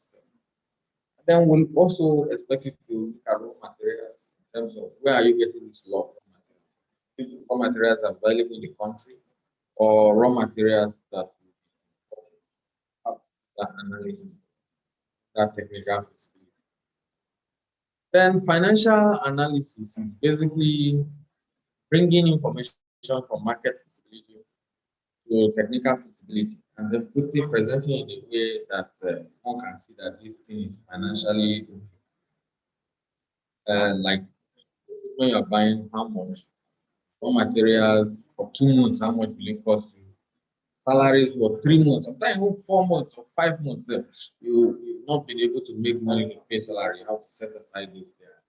Then we'll also expect you to look at raw materials in terms of where are you getting this raw materials. If the raw materials are available in the country or raw materials that have that analysis, that technical feasibility. Then financial analysis is basically bringing information from market feasibility to technical feasibility and then presenting in a way that one can see that this thing is financially like when you're buying how much raw materials for 2 months, how much will it cost you? Salaries for 3 months, sometimes even 4 months or 5 months, you've not been able to make money to pay salary. You have to set aside this there.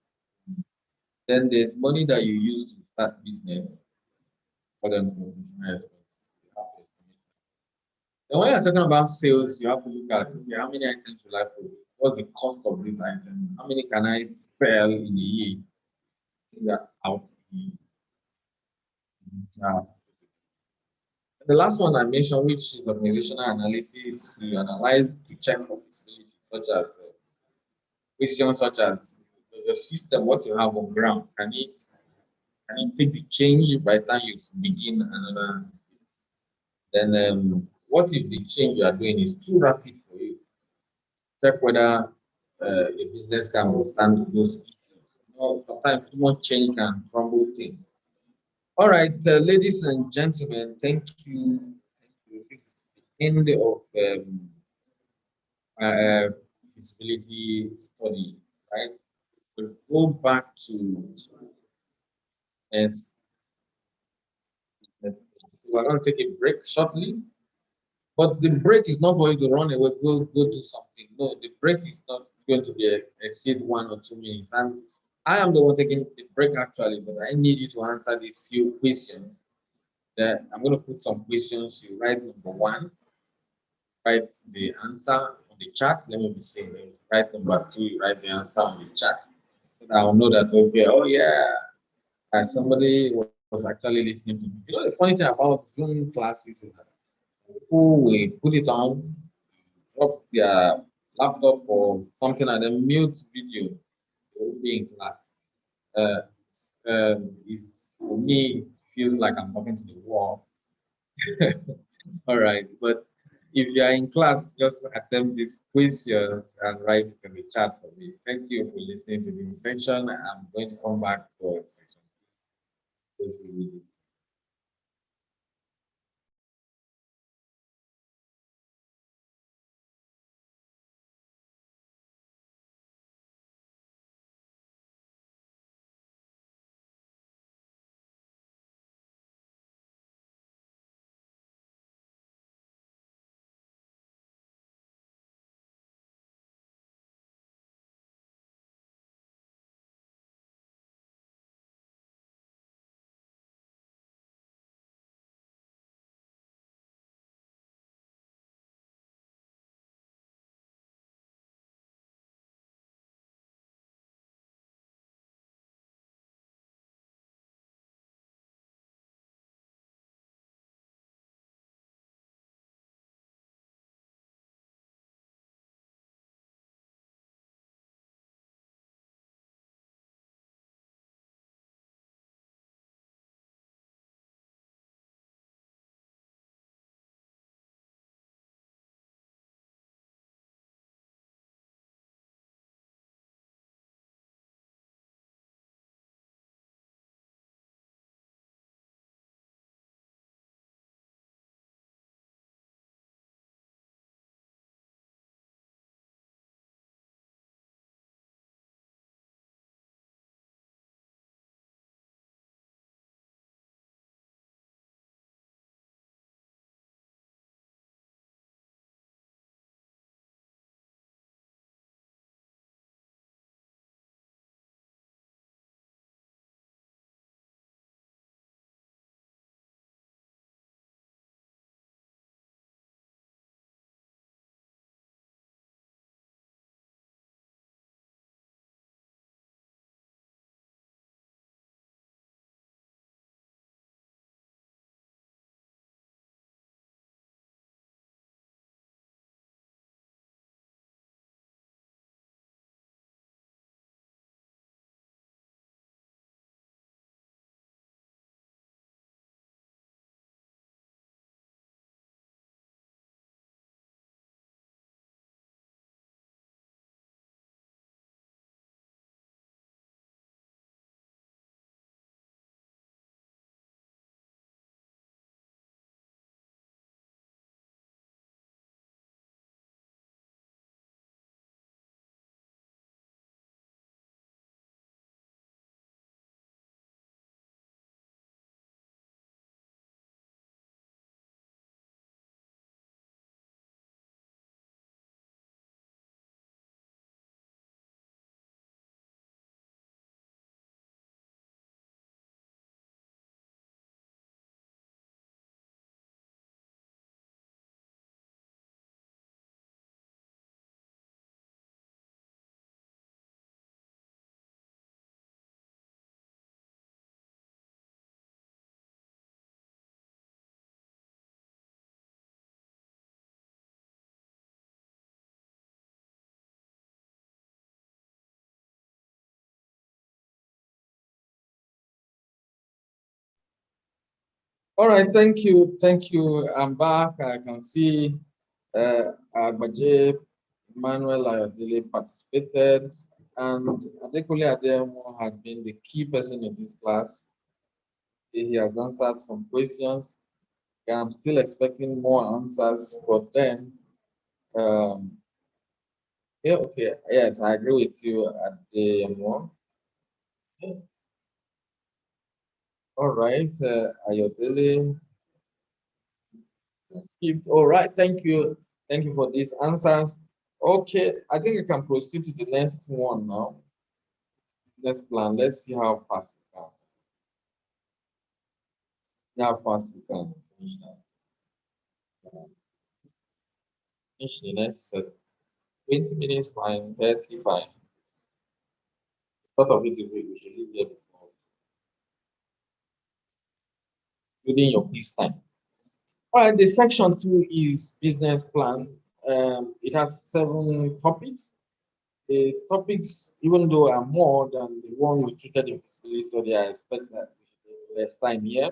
Then there's money that you use to start business for them to expense. Then when you're talking about sales, you have to look at okay, how many items will I produce? What's the cost of this item? How many can I sell in a year? That out in the last one I mentioned, which is organizational analysis, to analyze to check for feasibility, such as questions such as the system, what you have on ground, can it take the change by the time you begin another? Then what if the change you are doing is too rapid for you? Check whether a business can withstand those. Sometimes too much change can crumble things. All right, ladies and gentlemen, thank you. This is the end of uh, feasibility study, right? We'll go back to yes. So we're going to take a break shortly, but the break is not for you to run away, go do something. No, the break is not going to be exceed 1 or 2 minutes. And I am the one taking the break actually, but I need you to answer these few questions. That I'm going to put some questions. You write number one, write the answer on the chat. Let me be saying, write number two, you write the answer on the chat. So that I'll know that okay, oh yeah, somebody was actually listening to me. You know, the funny thing about Zoom classes is that people will put it on, drop their laptop or something and then mute video. They will be in class. Uh, is for me feels like I'm talking to the wall. All right, but if you are in class, just attempt these questions and write it in the chat for me. Thank you for listening to this section. I'm going to come back for section 2. All right, thank you. I'm back. I can see Agbaje, Emmanuel Ayodele participated, and Adekunle Adeyemo had been the key person in this class. He has answered some questions. I'm still expecting more answers, but then, um, yeah, okay, yes, I agree with you, Adeyemo. All right, Ayodele. All right, thank you for these answers. Okay, I think I can proceed to the next one now. Next plan. Let's see how fast we can. See how fast we can finish that. Finish the next set. 20 minutes fine, 30 fine. Part of it we should leave here before, including your quiz time. All right, the section two is business plan. It has 7 topics. The topics, even though are more than the one we treated in feasibility study, I expect that we should take less time here.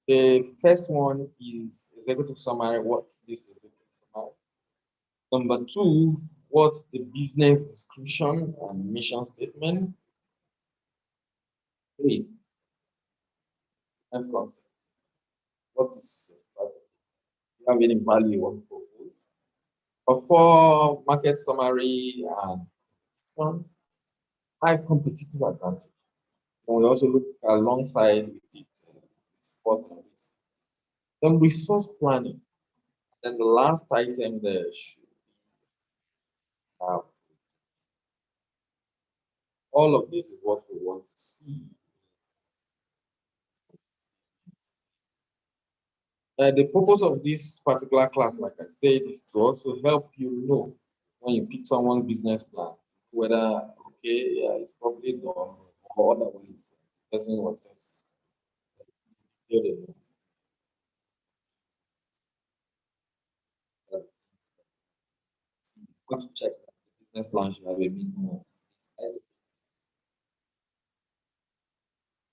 The first one is executive summary. What's this executive summary? Number 2, what's the business description and mission statement? 3, next concept. What is you have any value you want to propose? Or 4, market summary and 5, competitive advantage. And we also look alongside with it, support and it. Then resource planning. Then the last item there should have all of this is what we want to see. The purpose of this particular class, like I said, is to also help you know when you pick someone's business plan, whether okay, yeah, it's probably done or otherwise the person was just got to check that the business plan should have a bit more.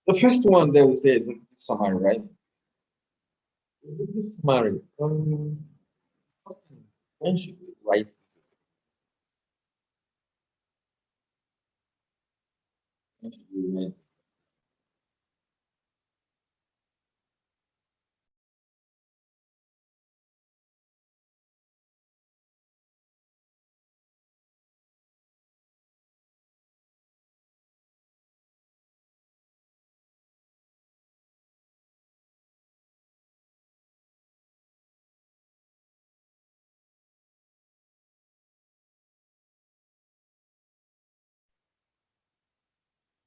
The first one there we say is executive summary, right? Executive summary. When should we write this? When should we write?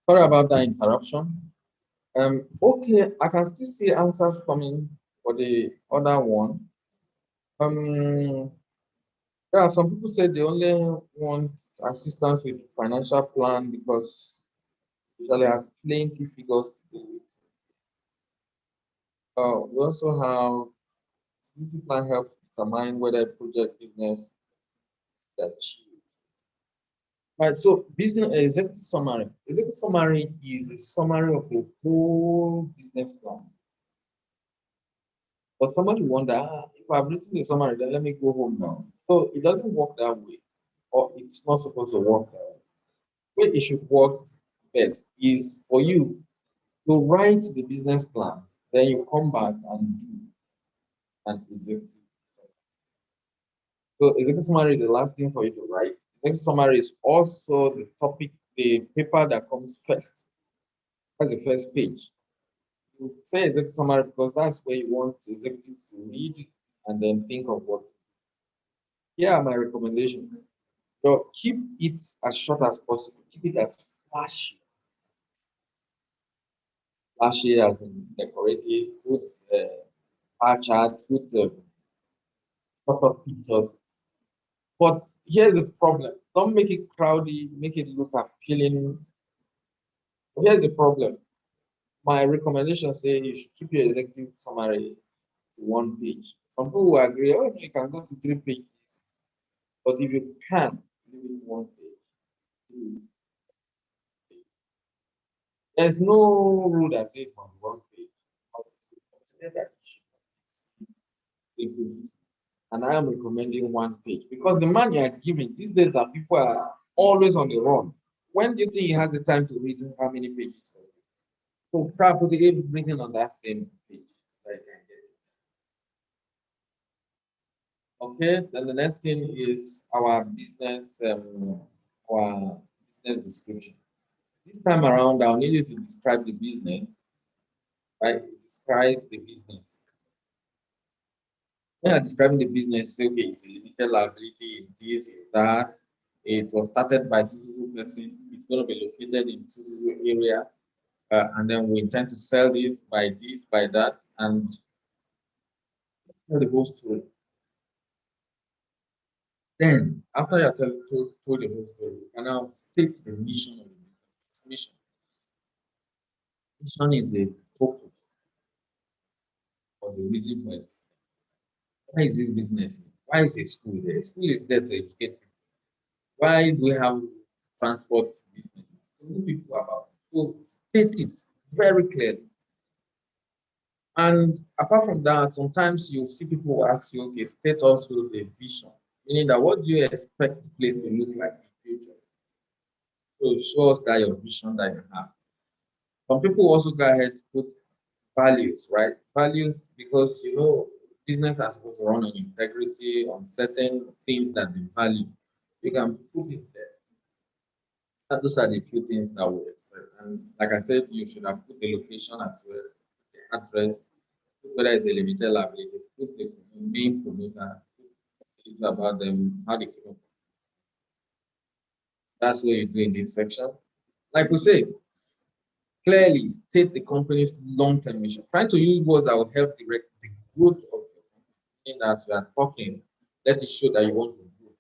Sorry about that interruption. Okay, I can still see answers coming for the other one. Um, there are some people say they only want assistance with financial plan because usually have plenty figures to do with. We also have strategic plan helps determine whether a project business is achieved. Right, so business executive summary. Executive summary is a summary of the whole business plan. But somebody wonder, if I've written a summary, then let me go home now. So it doesn't work that way, or it's not supposed to work that way. The way it should work best is for you to write the business plan, then you come back and do an executive summary. So executive summary is the last thing for you to write. Executive summary is also the topic, the paper that comes first. That's the first page. You say executive summary because that's where you want executives to read and then think of what. Here are my recommendations. So keep it as short as possible. Keep it as flashy as in decorative. Put bar charts. Put sort of pictures. But here's the problem: don't make it crowdy. Make it look appealing. Here's the problem: my recommendation say you should keep your executive summary to 1 page. Some people will agree, oh, you can go to 3 pages, but if you can, leave it 1 page. There's no rule that says on 1 page. input. And I am recommending 1 page because the man you are giving these days that people are always on the run. When do you think he has the time to read how many pages? So try putting everything on that same page. So I can get it. Okay, then the next thing is our business description. This time around, I'll need you to describe the business, right? Describe the business. When I'm describing the business, say, okay, it's a limited liability, it's this, it's that. It was started by Suzuki person. It's going to be located in Suzuki area. And then we intend to sell this, by that, and tell the whole story. Then, after you have told the whole story, you can now take the mission of the business. Mission is a purpose or the reason for it. Why is this business? Why is a school there? School is there to educate people. Why do we have transport business? To know people about it. So state it very clearly. And apart from that, sometimes you see people who ask you, okay, state also the vision, meaning that what do you expect the place to look like in the future? So it shows that your vision that you have. Some people also go ahead to put values, right? Values because business are supposed to run on integrity, on certain things that they value. You can put it there. And those are the few things that we expect. And like I said, you should have put the location as well, the address, whether it's a limited liability, put the main promoter, put about them, how they came up. That's what you do in this section. Like we say, clearly state the company's long-term mission. Try to use words that will help direct the growth of your company. In that we are talking, let it show that you want to grow.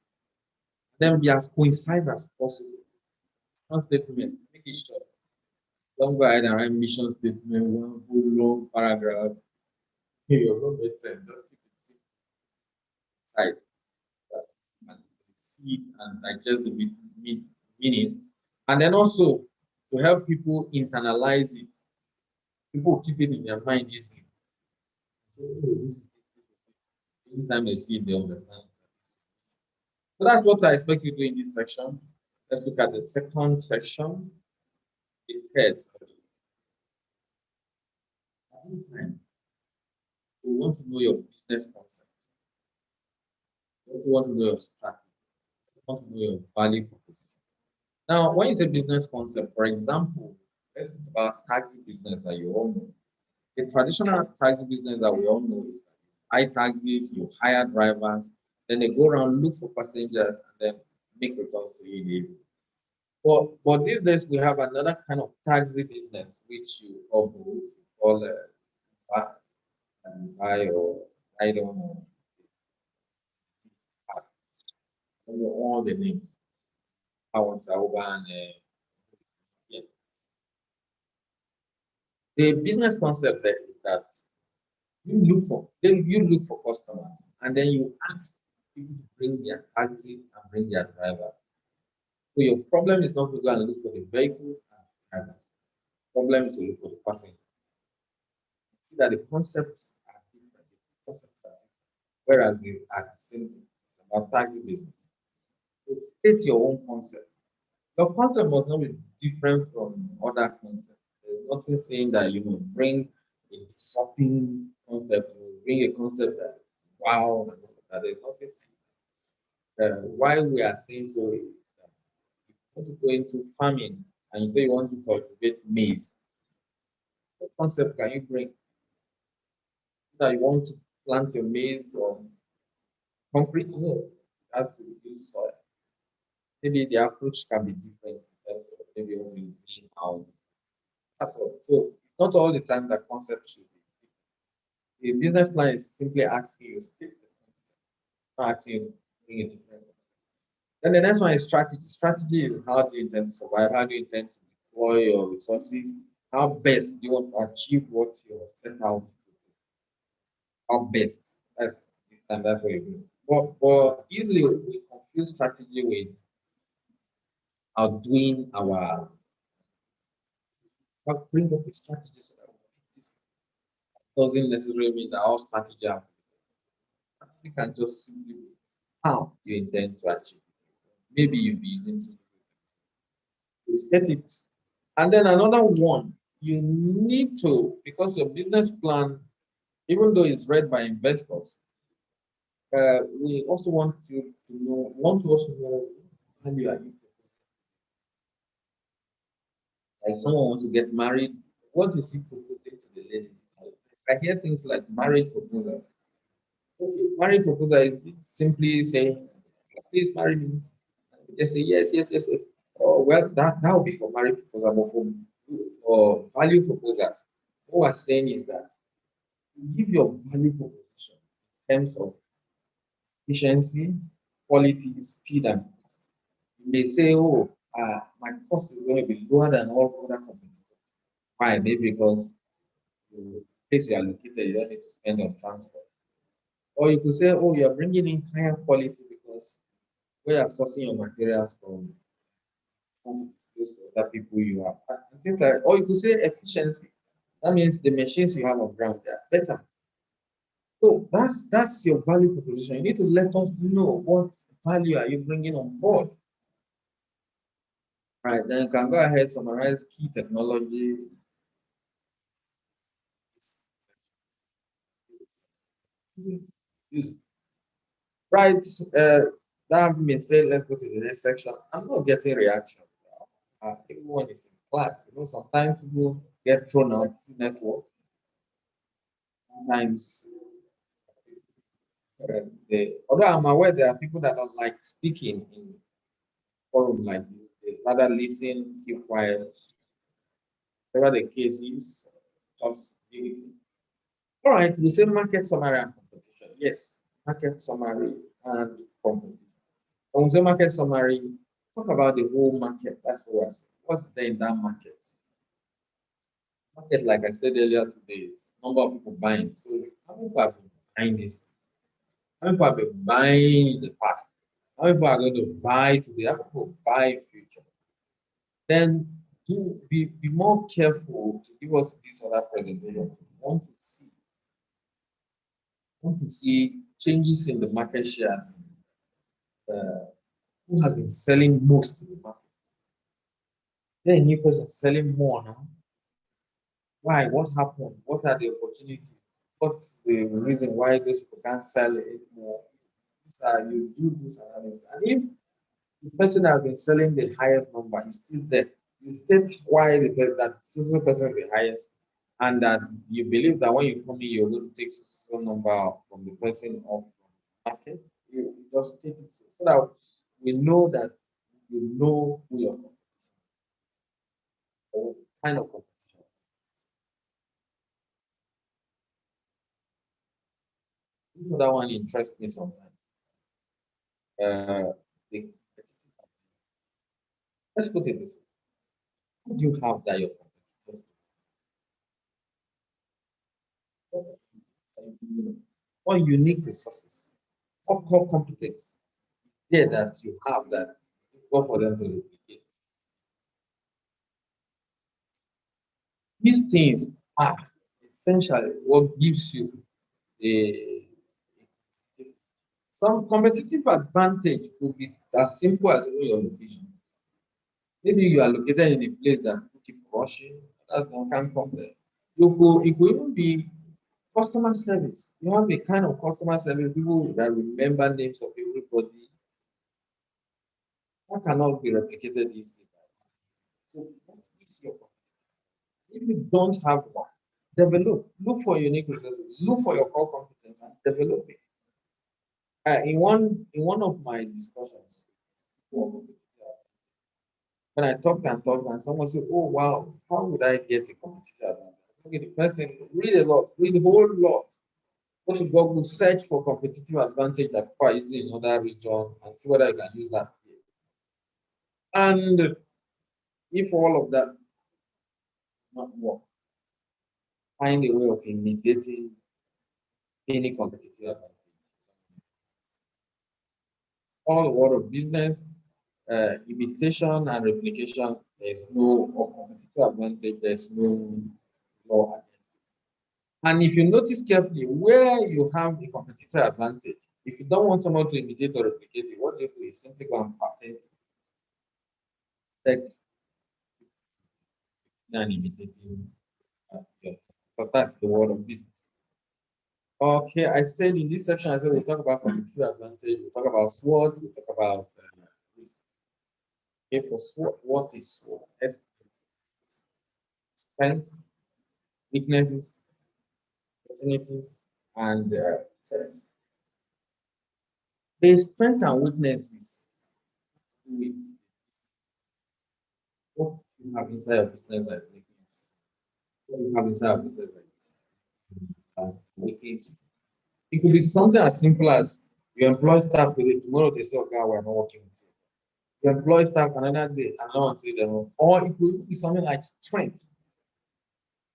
Then be as concise as possible. One statement, make it short. Don't go ahead and write mission statement, one whole long paragraph. It will not make sense. Just keep it simple. Side. And speed and digest the meaning. And then also to help people internalize it. People keep it in their mind easily. So, oh, this is this. Anytime they see it, they understand. So that's what I expect you to do in this section. Let's look at the second section. It heads. At this time, we want to know your business concept. We want to know your strategy. We want to know your value proposition. Now, when you say business concept, for example, let's talk about taxi business that you all know. The traditional taxi business that we all know is high taxis, you hire drivers, then they go around, look for passengers, and then make returns to you in the evening. But these days we have another kind of taxi business which you call buy buy or I don't know, all the names. Power and yeah. The business concept there is that you look for customers and then you ask people to bring their taxi and bring their drivers. So your problem is not to go and look for the vehicle and the driver. Problem is to look for the passenger. See that the concepts are different. The concepts are different, whereas they are the same thing. It's about taxi business. So state your own concept. Your concept must not be different from other concepts. There's nothing saying that bring a shopping concept, bring a concept that wow and all of that. There's nothing saying why we are saying so is that if you want to go into farming and you say you want to cultivate maize, what concept can you bring that you want to plant your maize on concrete? No, that's to use soil. Maybe the approach can be different in terms of maybe what you bring out. That's all. So it's not all the time that concept should be. The business plan is simply asking you stick the concept, not asking you to bring a different concept. Then the next one is strategy. Strategy is how do you intend to survive? How do you intend to deploy your resources? How best do you want to achieve what you're set out to do? How best? That's what you do. But easily we confuse strategy with outdoing our bring up a strategy so that we this doesn't necessarily mean that our strategy have to be. You can just simply how you intend to achieve. Maybe you'll be using to state it. And then another one, you need to, because your business plan, even though it's read by investors, we also want you to know, want to also know how you are. Like someone wants to get married, what is he proposing to the lady? I hear things like marriage proposal. Okay, marriage proposal is simply saying, please marry me. They say yes, yes, yes, yes. Oh, well, that will be for marriage proposal, but for value proposals. What we're saying is that give your value proposition in terms of efficiency, quality, speed, and cost. You may say, oh, my cost is going to be lower than all other competitors. Why? Maybe because the place you are located, you don't need to spend on transport. Or you could say, oh, you're bringing in higher quality because we are sourcing your materials from other people you have. And things like, or you could say efficiency. That means the machines you have on ground they are better. So that's your value proposition. You need to let us know what value are you bringing on board. Right, then you can go ahead summarize key technology. Use right. That means say let's go to the next section. I'm not getting reaction. Everyone is in class. You know, sometimes people get thrown out through network. Sometimes although I'm aware there are people that don't like speaking in forum like this, they rather listen, keep quiet, whatever the case is. Just leave it. All right, we say market summary and competition. Yes, market summary and competition. When we say market summary, talk about the whole market. That's what we're saying. What's there in that market? Market, like I said earlier today, is number of people buying. So how many people have been buying this? How many people have been buying in the past? How many people are going to buy today? How many people buy in future? Then be more careful to give us this other presentation. Want to see changes in the market shares. Uh, who has been selling most in the market? Then a new person selling more now. Why? What happened? What are the opportunities? What's the reason why those people can't sell it more? You do this analysis. And if the person has been selling the highest number is still there, you state why that single person is the highest, and that you believe that when you come in, you're going to take some number from the person of the market. You just state it so that we know that you know who your competition or kind of competition. This other one interests me sometimes. Uh, the, let's put it this way. What do you have that your competitors do? What unique resources? What core competence there that you have that is difficult for them to replicate? These things are essentially what gives you a some competitive advantage could be as simple as knowing your location. Maybe you are located in a place that people keep rushing, that's one can't come there. It could even be customer service. You have a kind of customer service, people that remember names of everybody. That cannot be replicated easily. So what is your if you don't have one, develop, look for unique resources, look for your core competence and develop it. In one of my discussions, when I talked and someone said, "Oh wow, how would I get a competitive advantage?" Okay, the person read a lot, read a whole lot. Go to Google, search for competitive advantage that people are using in other region and see whether you can use that here. And if all of that not work, find a way of imitating any competitive advantage. All the world of business, imitation and replication, there's no competitive advantage, there's no law against it. And if you notice carefully, where you have the competitive advantage, If you don't want someone to imitate or replicate it, what you do is simply go and patent text and imitating because that's the world of business. Okay, I said in this section, I said we'll talk about competitive advantage, we'll talk about SWOT, we'll talk about risk. Okay, for SWOT, what is SWOT? Strength, weaknesses, opportunities, and threats. The strength and weaknesses with what you have inside your business like weakness. What you have inside your business like weakness. It could be something as simple as you employ staff today, tomorrow they say, okay, we're not working with you. You employ staff another day, and no one see them. Or it could be something like strength,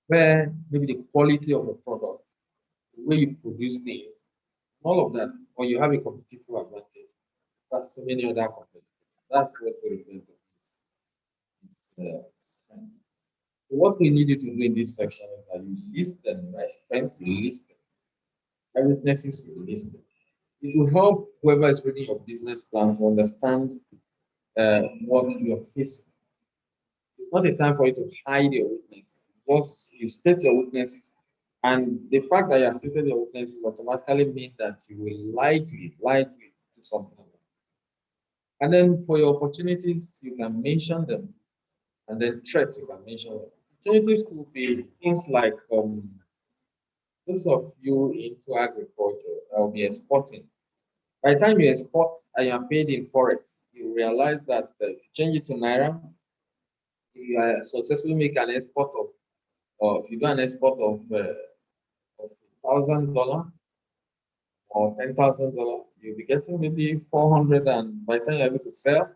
where maybe the quality of the product, the way you produce things, all of that, or you have a competitive advantage. That's so many other companies. That's what we refer to strength. So what we need you to do in this section is that you list them, right? Strength, you list them. Weaknesses, you list them. It will help whoever is reading your business plan to understand what you're facing. It's not a time for you to hide your weaknesses. Just you state your weaknesses, and the fact that you have stated your weaknesses automatically means that you will likely do something about it. And then for your opportunities, you can mention them, and then threats you can mention them. Opportunities could be things like those of you into agriculture that will be exporting. By the time you export and you are paid in forex, you realize that if you change it to naira, if you are successfully make an export of, or if you do an export of $1,000 or $10,000, you'll be getting maybe 400, and by the time you're able to sell,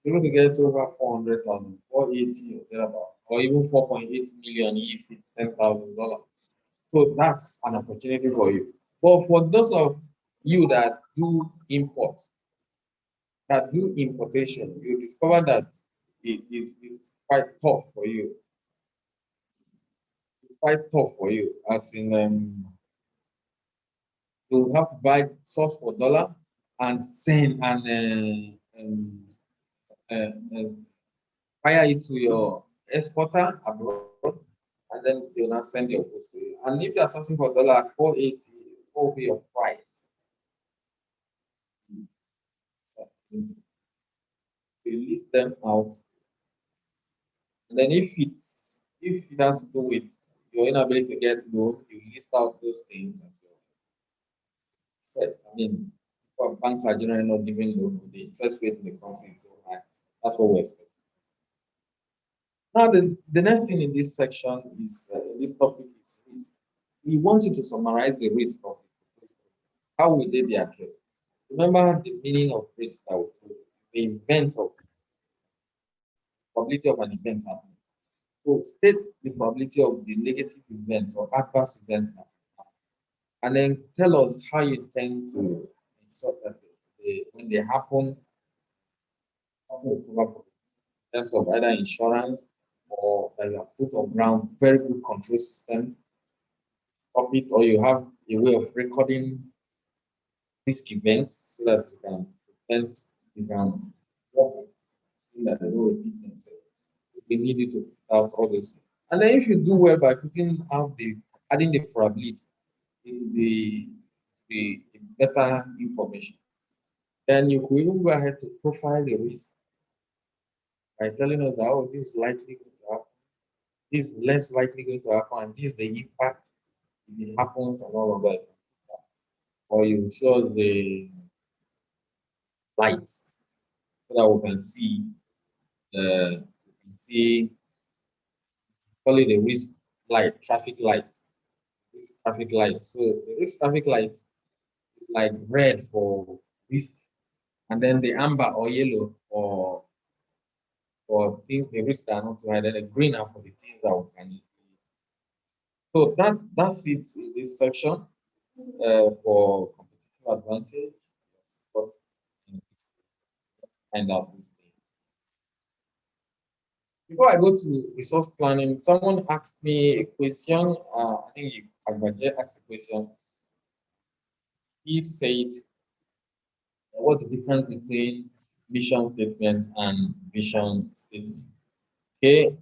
you're able to get over 400,000, 480 or thereabout, or even 4.8 million if it's $10,000. So that's an opportunity for you. But for those of you that do import, that do importation, you discover that it's quite tough for you. It's quite tough for you, as in you have to buy source for dollar and send and fire it to your exporter abroad, and then they'll now send your goods to you. And if you're sourcing for dollar at 480, what will be your price? You list them out. And then if it has to do with your inability to get loan, you list out those things as well. Said, I mean, banks are generally not giving loan, the interest rate in the country is so high. That's what we expect. Now, the next thing in this section is this topic is risk. We want you to summarize the risk of it. How will they be addressed? Remember the meaning of risk that we told you, the event of probability of an event happening. So state the probability of the negative event or adverse event, and then tell us how you intend to ensure that when they happen in terms of either insurance or that you have put on ground very good control system of it, or you have a way of recording risk events so that you can prevent, you can work so that they don't repeat themselves. We need you to put out all those things. And then if you do well by putting out adding the probability into the better information, then you could even go ahead to profile the risk by telling us that, oh, this is likely going to happen, this is less likely going to happen, and this is the impact if it happens and all of that. Or you show us the light so that we can see call it the risk light, traffic light. Risk traffic light. So the risk traffic light is like red for risk, and then the amber or yellow for things the risk that are not too high, then the green are for the things that we can use. So that's it in this section for competitive advantage. Yes, but find out these things. Before I go to resource planning, someone asked me a question. I think Agbaje asked a question. He said What's the difference between mission statement and vision statement? Okay.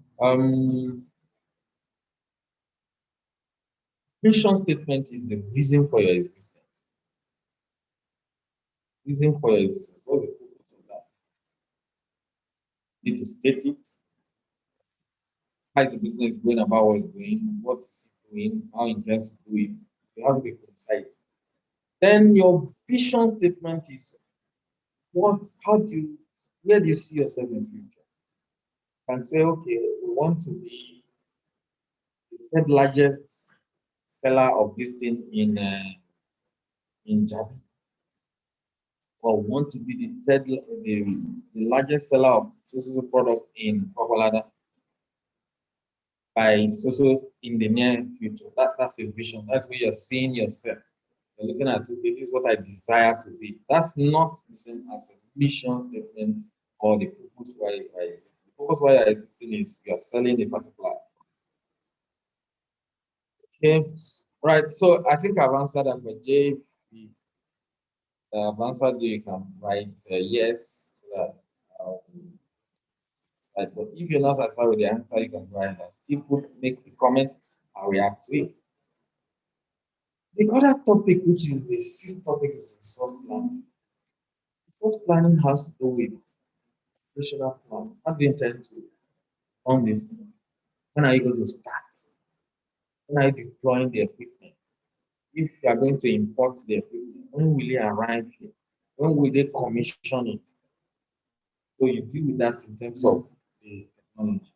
Mission statement is the reason for your existence. Reason for your existence. What's the purpose of that? You need to state it. How is the business going about what it's doing? What is it doing? How it intends to do it? You have to be concise. Then your vision statement is where do you see yourself in the future? You can say, okay, we want to be the third largest seller of this thing in Japan, or we want to be the largest seller of social product in Kokolada by social in the near future. That's a vision. That's where you're seeing yourself. You're looking at, okay, this is what I desire to be. That's not the same as a mission statement or the purpose why I exist. The purpose why I existing is you are selling a particular. Okay, right. So I think I've answered that, but Jay, if I've answered you, you can write yes. So that, right. But if you're not satisfied with the answer, you can write that. Still make the comment and react to it. The other topic, which is the sixth topic, is resource planning. Resource planning has to do with operational plan. How do you intend to run this thing? When are you going to start? When are you deploying the equipment? If you are going to import the equipment, when will it arrive here? When will they commission it? So you deal with that in terms of the technology.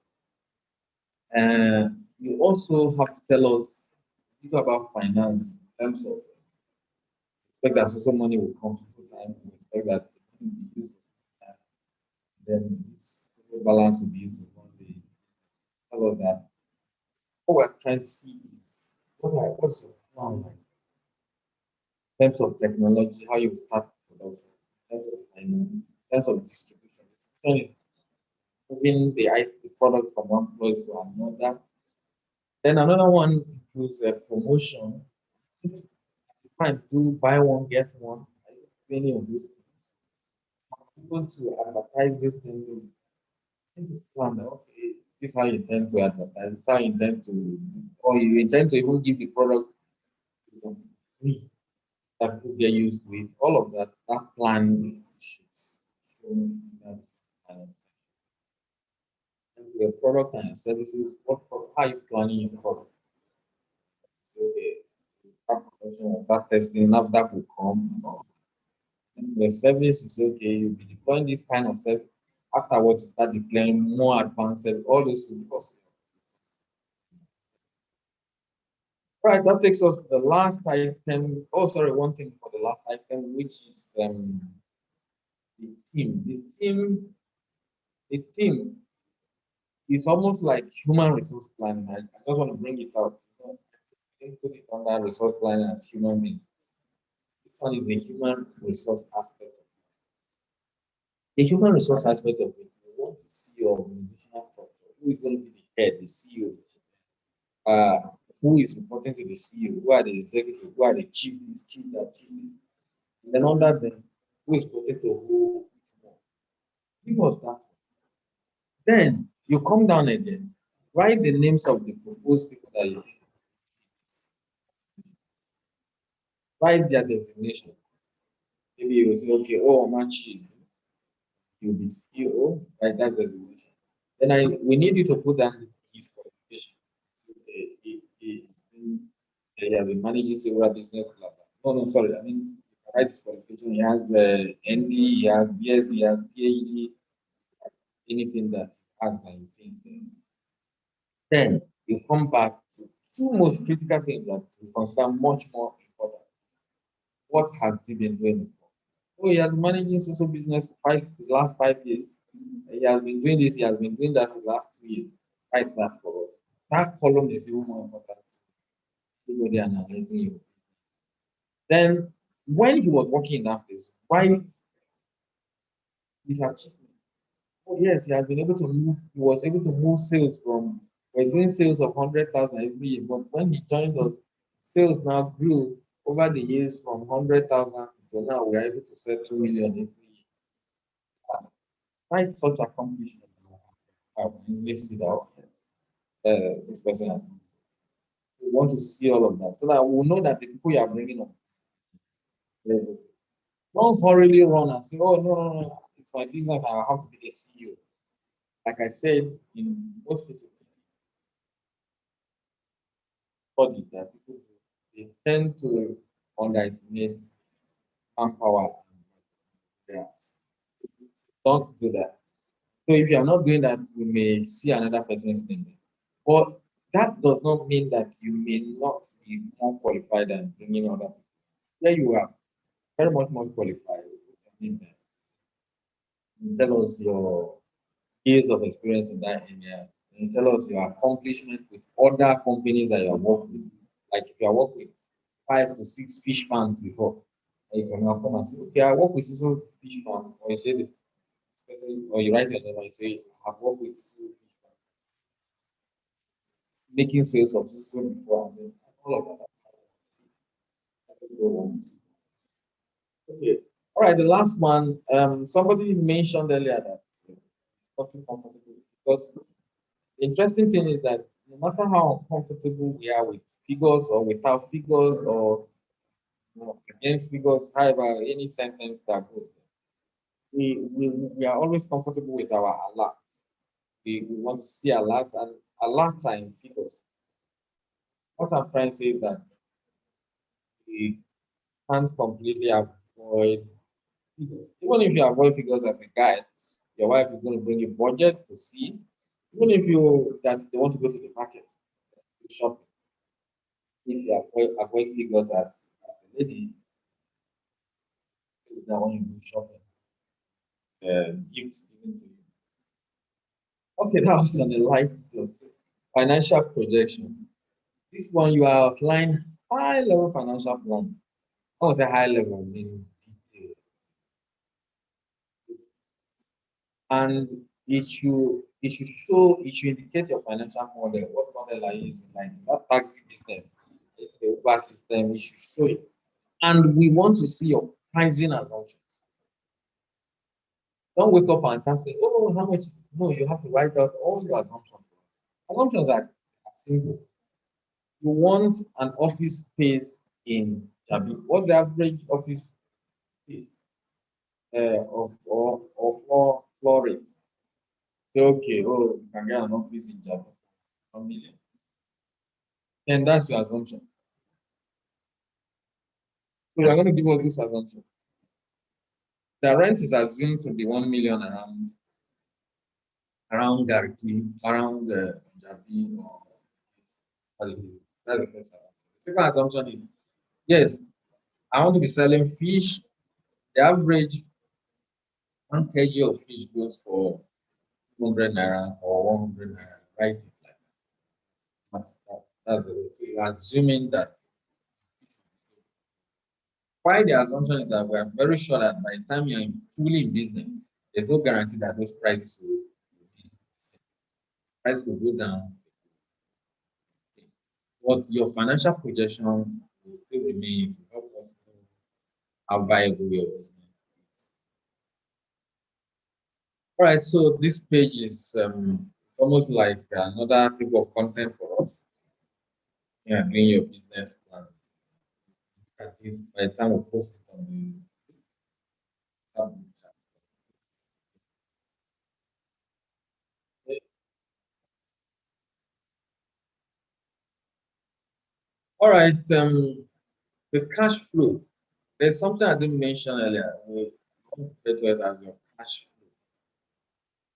And you also have to tell us a little about finance in terms of expect that social money will come to full time, we expect that it will be used for full time, then this balance will be used for one day. All of that. What we're trying to see is what's your plan like in terms of technology, how you start production, in terms of finance, in terms of distribution. Moving the product from one place to another. Then another one includes a promotion. You can't do buy one, get one. I don't do any of those things. You want to advertise this thing, you need to plan that, okay, this is how you intend to advertise, this is how you intend to, or you intend to even give the product to them free that people get used to it. All of that, that plan should show that uh, your product and your services, how are you planning your product? So, okay, that production, that testing, that will come. And the service, you say, okay, you'll be deploying this kind of service. Afterwards, you start deploying more advanced service, all those things. Because, right, that takes us to the last item. Oh, sorry, one thing for the last item, which is the team. The team is almost like human resource planning. I just want to bring it out. I didn't put it under resource planning as human beings. This one is the human resource aspect. The human resource aspect of it, you want to see your organizational structure. Who is going to be the head, the CEO? Who is reporting to the CEO? Who are the executive? Who are the chief this, chief that, chief this? And then under them, who is reporting to who? Which one? Give us that one. Then you come down again, write the names of the proposed people that you think, write their designation. Maybe you will say, okay, oh, my chief, you'll be CEO, right? That's designation. Then we need you to put down his qualification. He has been managing several business, blah, blah. No, no, sorry. I mean, right qualification. He has ND, he has BS, he has PhD, anything that has anything. Then you come back to two most critical things that we consider much more important. What has he been doing before? Oh, he has been managing social business for the last 5 years. He has been doing this, he has been doing that for the last 2 years. Write that for us. That column is even more important. Everybody analyzing you. Then, when he was working in that place, write his achievement. Oh, yes, he has been able to move, he was able to move sales from, we're doing sales of 100,000 every year, but when he joined us, sales now grew over the years from 100,000 So now we are able to sell 2 million if we find such accomplishment. I can easily see that, oh, yes, this person has. We want to see all of that so that we'll know that the people you are bringing up, uh, don't hurriedly run and say, oh, no, no, no, it's my business. I have to be the CEO. Like I said, in most places, study that people do, they tend to underestimate manpower and theirs. Don't do that. So if you are not doing that, we may see another person's name there. But that does not mean that you may not be more qualified than bringing other people. There you are, very much more qualified. I mean that. Tell us your years of experience in that area. And tell us your accomplishment with other companies that you have worked with. Like if you have worked with 5 to 6 fish farms before, and you can now come and say, okay, I work with some fish farm, or you say, or you write your name and you say, I've worked with Sisal fish farm, making sales of Sisal before, and then all of that. Okay. All right, the last one. Somebody mentioned earlier that not too comfortable because the interesting thing is that no matter how uncomfortable we are with figures or without figures or against figures, however, any sentence that goes, we are always comfortable with our alerts. We want to see alerts, and alerts are in figures. What I'm trying to say is that we can't completely avoid figures. Even if you avoid figures as a guide, your wife is going to bring you budget to see. Even if you that they want to go to the market to shop, if you avoid figures as a lady, that when you do shopping, gifts given to you. Okay, that was on the light note. Financial projection. This one you are outline high level financial plan. I would say high level in detail. And it should indicate your financial model. What model are you using? Like that taxi business, it's the Uber system, it should show it. And we want to see your pricing assumption. Don't wake up and start saying, oh, how much is this? No, you have to write out all your assumptions. Assumptions are simple. You want an office space in Jabi. What's the average office space of floor rate? Say, okay, oh, you can get an office in Jabi, 1 million. Then that's your assumption. So you're going to give us this assumption. The rent is assumed to be 1 million around Garki, around Jabi or Holiday. That's the first assumption. The second assumption is yes, I want to be selling fish. The average 1 kg of fish goes for 200 naira or 100 naira. Write it like that. That's the way. So you're assuming that. Why the assumption is that we are very sure that by the time you're fully in business, there's no guarantee that those prices will be the same. Price will go down. But your financial projection will still remain to help us know how viable your business is. All right, so this page is almost like another type of content for us. Yeah, doing your business plan. At least by the time we post it on the chat. All right, the cash flow. There's something I didn't mention earlier. We want to refer to it as your cash flow.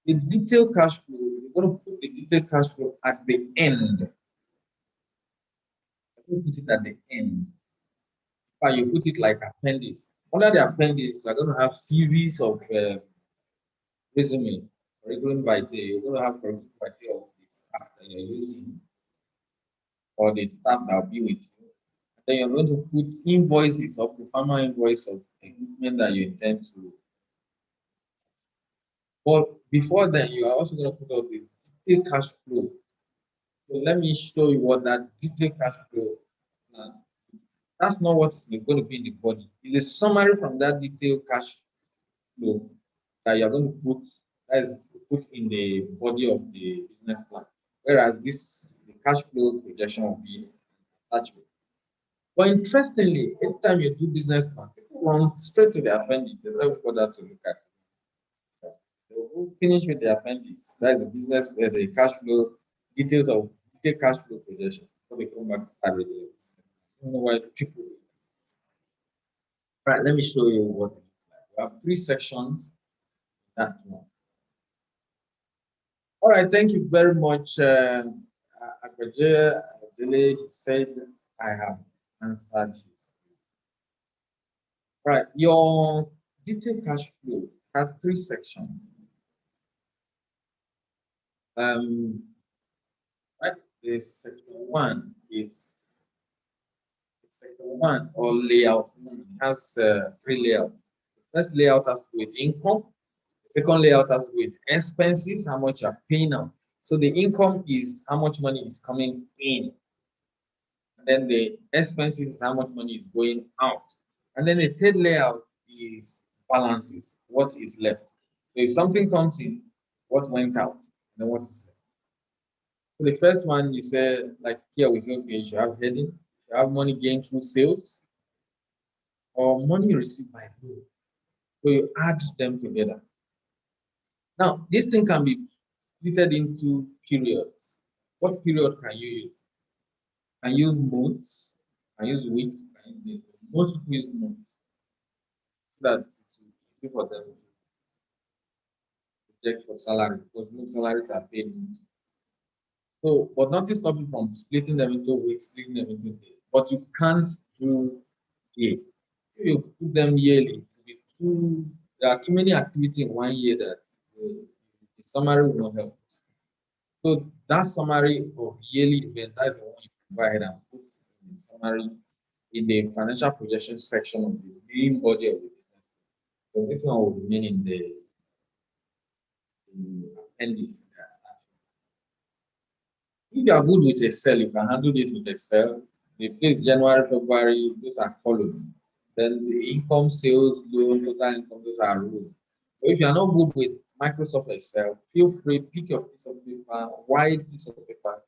The detailed cash flow, you're going to put the detailed cash flow at the end. You put it at the end. But you put it like appendix. Under the appendix, you're going to have series of resume, curriculum vitae. You're going to have curriculum vitae of the staff that you're using or the staff that will be with you. Then you're going to put invoices of the farmer invoice of equipment that you intend to. But before then, you are also going to put up the detailed cash flow. So let me show you what that detailed cash flow. That's not what is going to be in the body. It's a summary from that detailed cash flow that you're going to put as put in the body of the business plan. Whereas this the cash flow projection will be attachment. But interestingly, anytime you do business plan, people run straight to the appendix. They don't bother to look at it. They will finish with the appendix. That's the business where the cash flow details of detailed cash flow projection. So they come back to start with it. I don't know why people. Right, let me show you what it looks like. We have three sections. That one. All right, thank you very much, Agbaje Dele. He said I have answered his. Right, your detailed cash flow has three sections. Right, the section one or layout has three layouts. The first layout has with income. The second layout has with expenses, how much you're paying out. So the income is how much money is coming in. And then the expenses is how much money is going out. And then the third layout is balances, what is left. So if something comes in, what went out, and then what is left. So the first one you say, like here we say, okay, you should have heading, you have money gained through sales or money received by loan. So you add them together. Now, this thing can be split into periods. What period can you use? Can use months, can use weeks, can use days. Most people use months so that it's easy for them to project for salary because most salaries are paid months. So, but nothing stops you from splitting them into weeks, splitting them into days. But you can't do year. If you put them yearly, it will be too, there are too many activities in one year that the summary will not help. So that summary of yearly event, that's the one you can go ahead and put in the summary in the financial projection section of the main body of the business. So this one will remain in the appendix. If you are good with Excel, you can handle this with Excel. The place January, February, those are columns. Then the income, sales, loan, total income, those are rows. But if you are not good with Microsoft Excel, feel free, pick your piece of paper, wide piece of paper,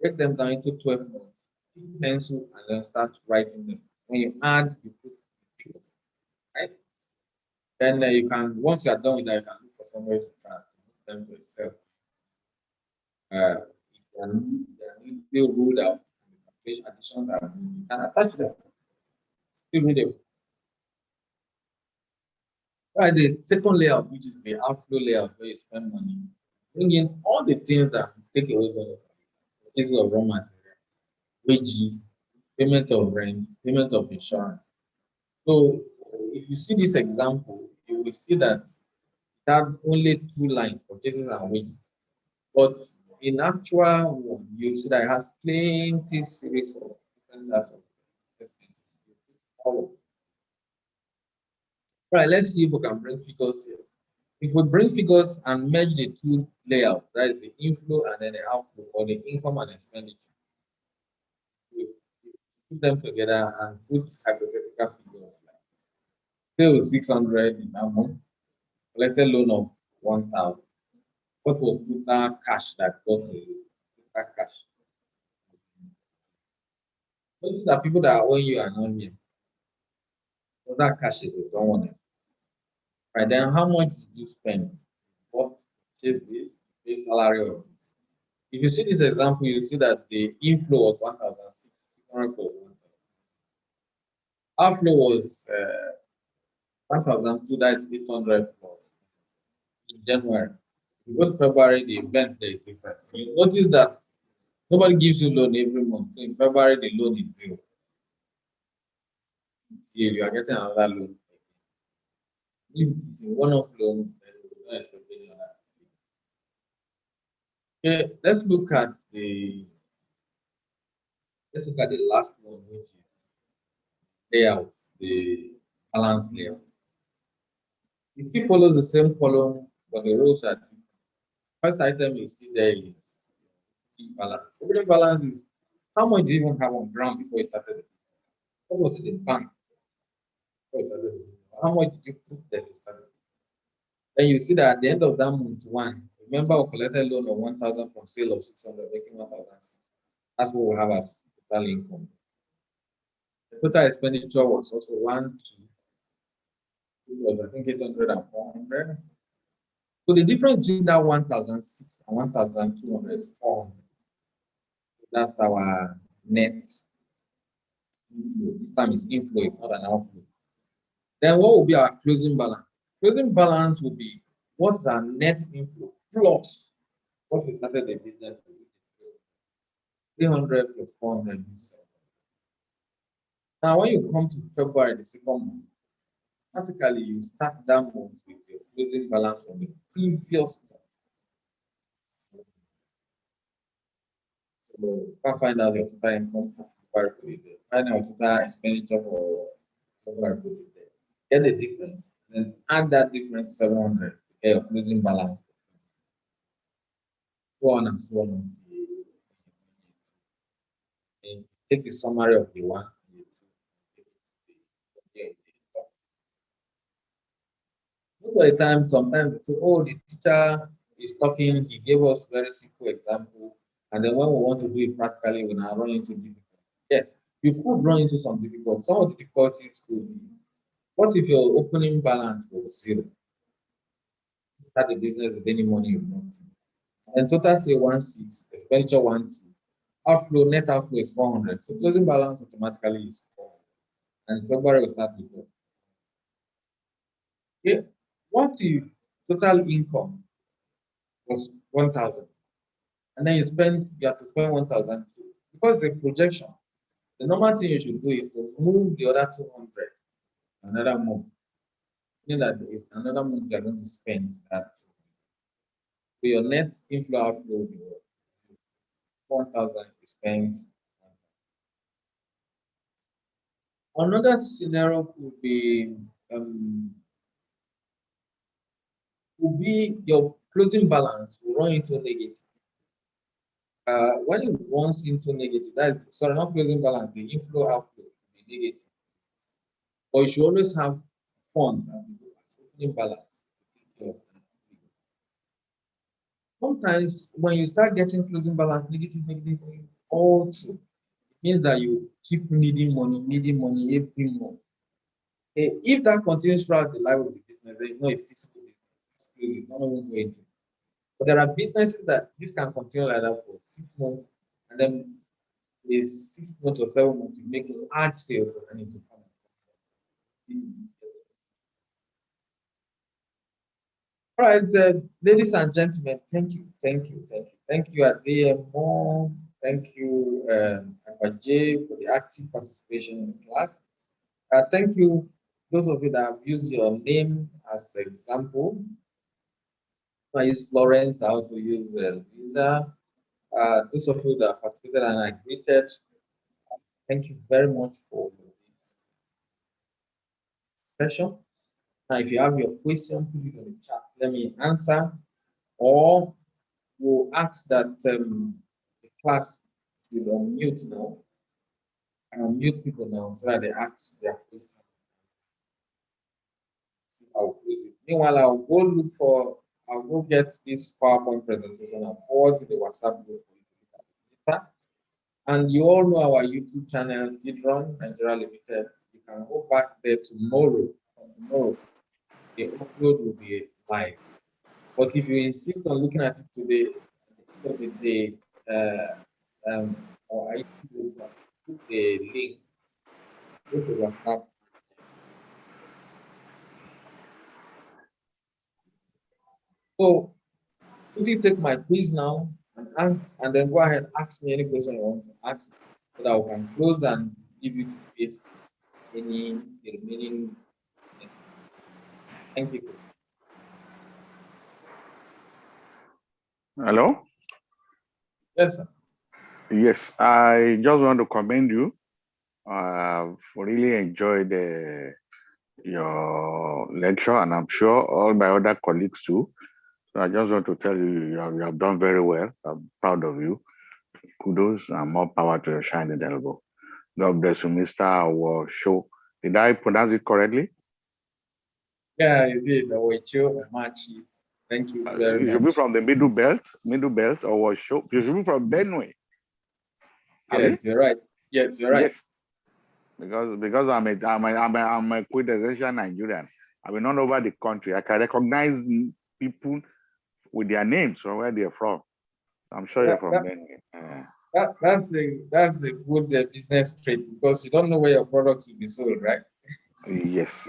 break them down into 12 months, pick pencil, and then start writing them. When you add, you put the figures, right? Then you can, once you are done with that, you can look for somewhere to track them to Excel. They are still ruled out. Which additions are you can attach them. Still readable. Right, the second layout, which is the outflow layout where you spend money, bring in all the things that take away from purchases of raw material, wages, payment of rent, payment of insurance. So if you see this example, you will see that it had only two lines, purchases and wages. But in actual one, you see that it has plenty series of different types of expenses. Right, let's see if we can bring figures here. If we bring figures and merge the two layouts, that is the inflow and then the outflow, or the income and expenditure, we put them together and put hypothetical figures like sales 600 in that month, collected loan of 1,000. What was total cash that got to total cash? Notice that people that are owing you are not here. Total cash is with someone else. Right, then how much did you spend? What purchase this, this salary of this? If you see this example, you see that the inflow was 1,600 plus 1,000. Outflow was 1,002, that's 800 plus in January. If you go to February, the event there is different. You notice that nobody gives you loan every month. So in February, the loan is zero. See, you are getting another loan. If it's a one-off loan, then you will not expect any other. Okay, let's look at the last one, which is layout, the balance layout. It still follows the same column, but the rows are different. First item you see there is balance. Opening balance is how much do you even have on ground before you started the business? What was it, the bank? How much did you put there to start? Then you see that at the end of that month one, remember we collected loan of 1,000 from sale of 600, making 1,006. That's what we have as total income. The total expenditure was also I think 800 and 400. So the difference between that 1,006 and 1,200 is 400. That's our net inflow. This time is inflow, it's not an outflow. Then what will be our closing balance? Closing balance will be what's our net inflow plus what we started the business with. 300 plus 400. Now, when you come to February, the second month, practically you start that month with your closing balance from the previous month. So you can find out your total income for February, find out total expenditure for February, get the difference, then add that difference 700 to get your closing balance. So on and so on. And take the summary of the one. Most of the time, sometimes they say, oh, the teacher is talking, he gave us very simple example, and then when we want to do it practically, we now run into difficulty. Yes, you could run into some difficulty. Some of the difficulties could be, what if your opening balance was zero? Start the business with any money you want. And total say 1.6, expenditure 1.2, outflow, net outflow is 400. So closing balance automatically is 400. And February will start with 4. Okay. What if total income was 1,000? And then you have to spend 1,000 because the projection. The normal thing you should do is to move the other 200 another month. Meaning that there is another month you are going to spend that. So your net inflow outflow will be 1,000 you spent. Another scenario could be your closing balance will run into negative. When it runs into negative, that is sorry, not closing balance, the inflow outflow will be negative. But you should always have fund and opening balance. Sometimes when you start getting closing balance negative, all through, it means that you keep needing money every month. If that continues throughout the life of the business, there is no physical business. Exclusive, not even going to. But there are businesses that this can continue like that for 6 months, and then is 6 months or 7 months to make large sales and need to come. All right, ladies and gentlemen, thank you. Thank you, Adeyemo. Thank you, Abaje, for the active participation in the class. Thank you, those of you that have used your name as an example. I use Florence, I also use Lisa. Those of you that participated and I greeted, thank you very much for this session. Now, if you have your question, put it in the chat. Let me answer, or we'll ask that the class should unmute now. And unmute people now so that they ask their question. I'll close it. Meanwhile, I'll go get this PowerPoint presentation and forward to the WhatsApp group for you to look at later. And you all know our YouTube channel, Sidron Nigeria Limited. You can go back there tomorrow. Tomorrow, the upload will be live. But if you insist on looking at it today, at the end of the day, or I put the link, go to WhatsApp. So quickly take my quiz now and then go ahead ask me any question you want to ask so that we can close and give you space any the remaining next. Thank you. Hello? Yes, sir. Yes, I just want to commend you. Really enjoyed your lecture, and I'm sure all my other colleagues too. So I just want to tell you, you have done very well. I'm proud of you. Kudos and more power to your shining elbow. of the semester our show. Did I pronounce it correctly? Yeah, you did. Omachi. Thank you very You should be much. from the middle belt or show. You should be from Benue. Yes, you're right. Yes, you're right. Yes, because I'm a quintessential Nigerian. I've been all over the country. I can recognize people with their names or where they're from. I'm sure you're That, from that, Benue. that's a good business trait because you don't know where your product will be sold, right? Yes.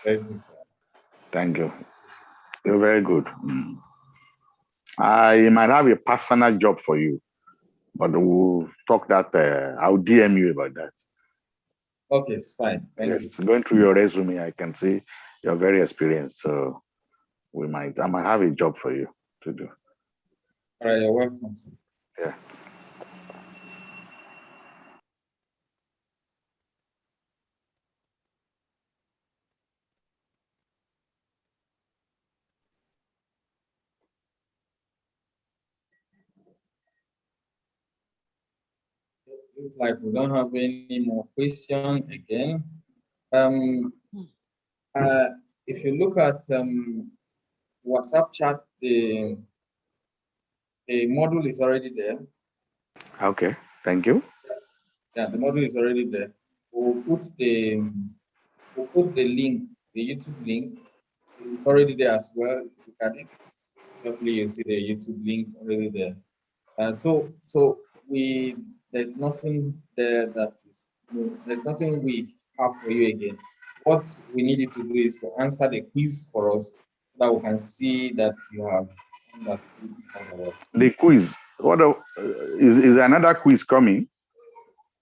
Thank you, sir. Thank you. You're very good. I might have a personal job for you, but we'll talk that. I'll DM you about that. Okay, it's fine. Thank Yes, you. going through your resume, I can see you're very experienced. So I might have a job for you to do. All right, you're welcome, sir. Yeah. Looks like we don't have any more question again. Uh, if you look at WhatsApp chat, the module is already there. Okay. Thank you. Yeah, the module is already there. We'll put the link, the YouTube link. It's already there as well. Look at it. Hopefully, you see the YouTube link already there. So there's nothing there that is there's nothing we have for you again. What we need you to do is to answer the quiz for us so that we can see that you have understood our work. The quiz. Is another quiz coming?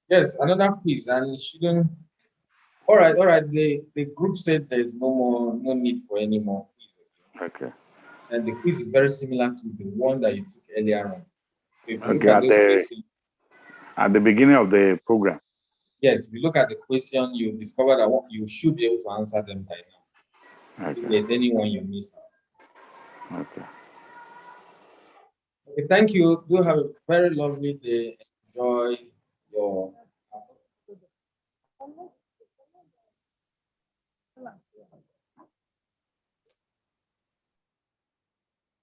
Yes, another quiz, and it shouldn't. All right. The group said there's no need for any more quiz again. Okay. And the quiz is very similar to the one that you took earlier on. If you look Okay. at those questions, At the beginning of the program. yes, if you look at the question, you discover that you should be able to answer them by now. If Okay. there's anyone you miss out. Okay. Okay, thank you. Do have a very lovely day. Enjoy your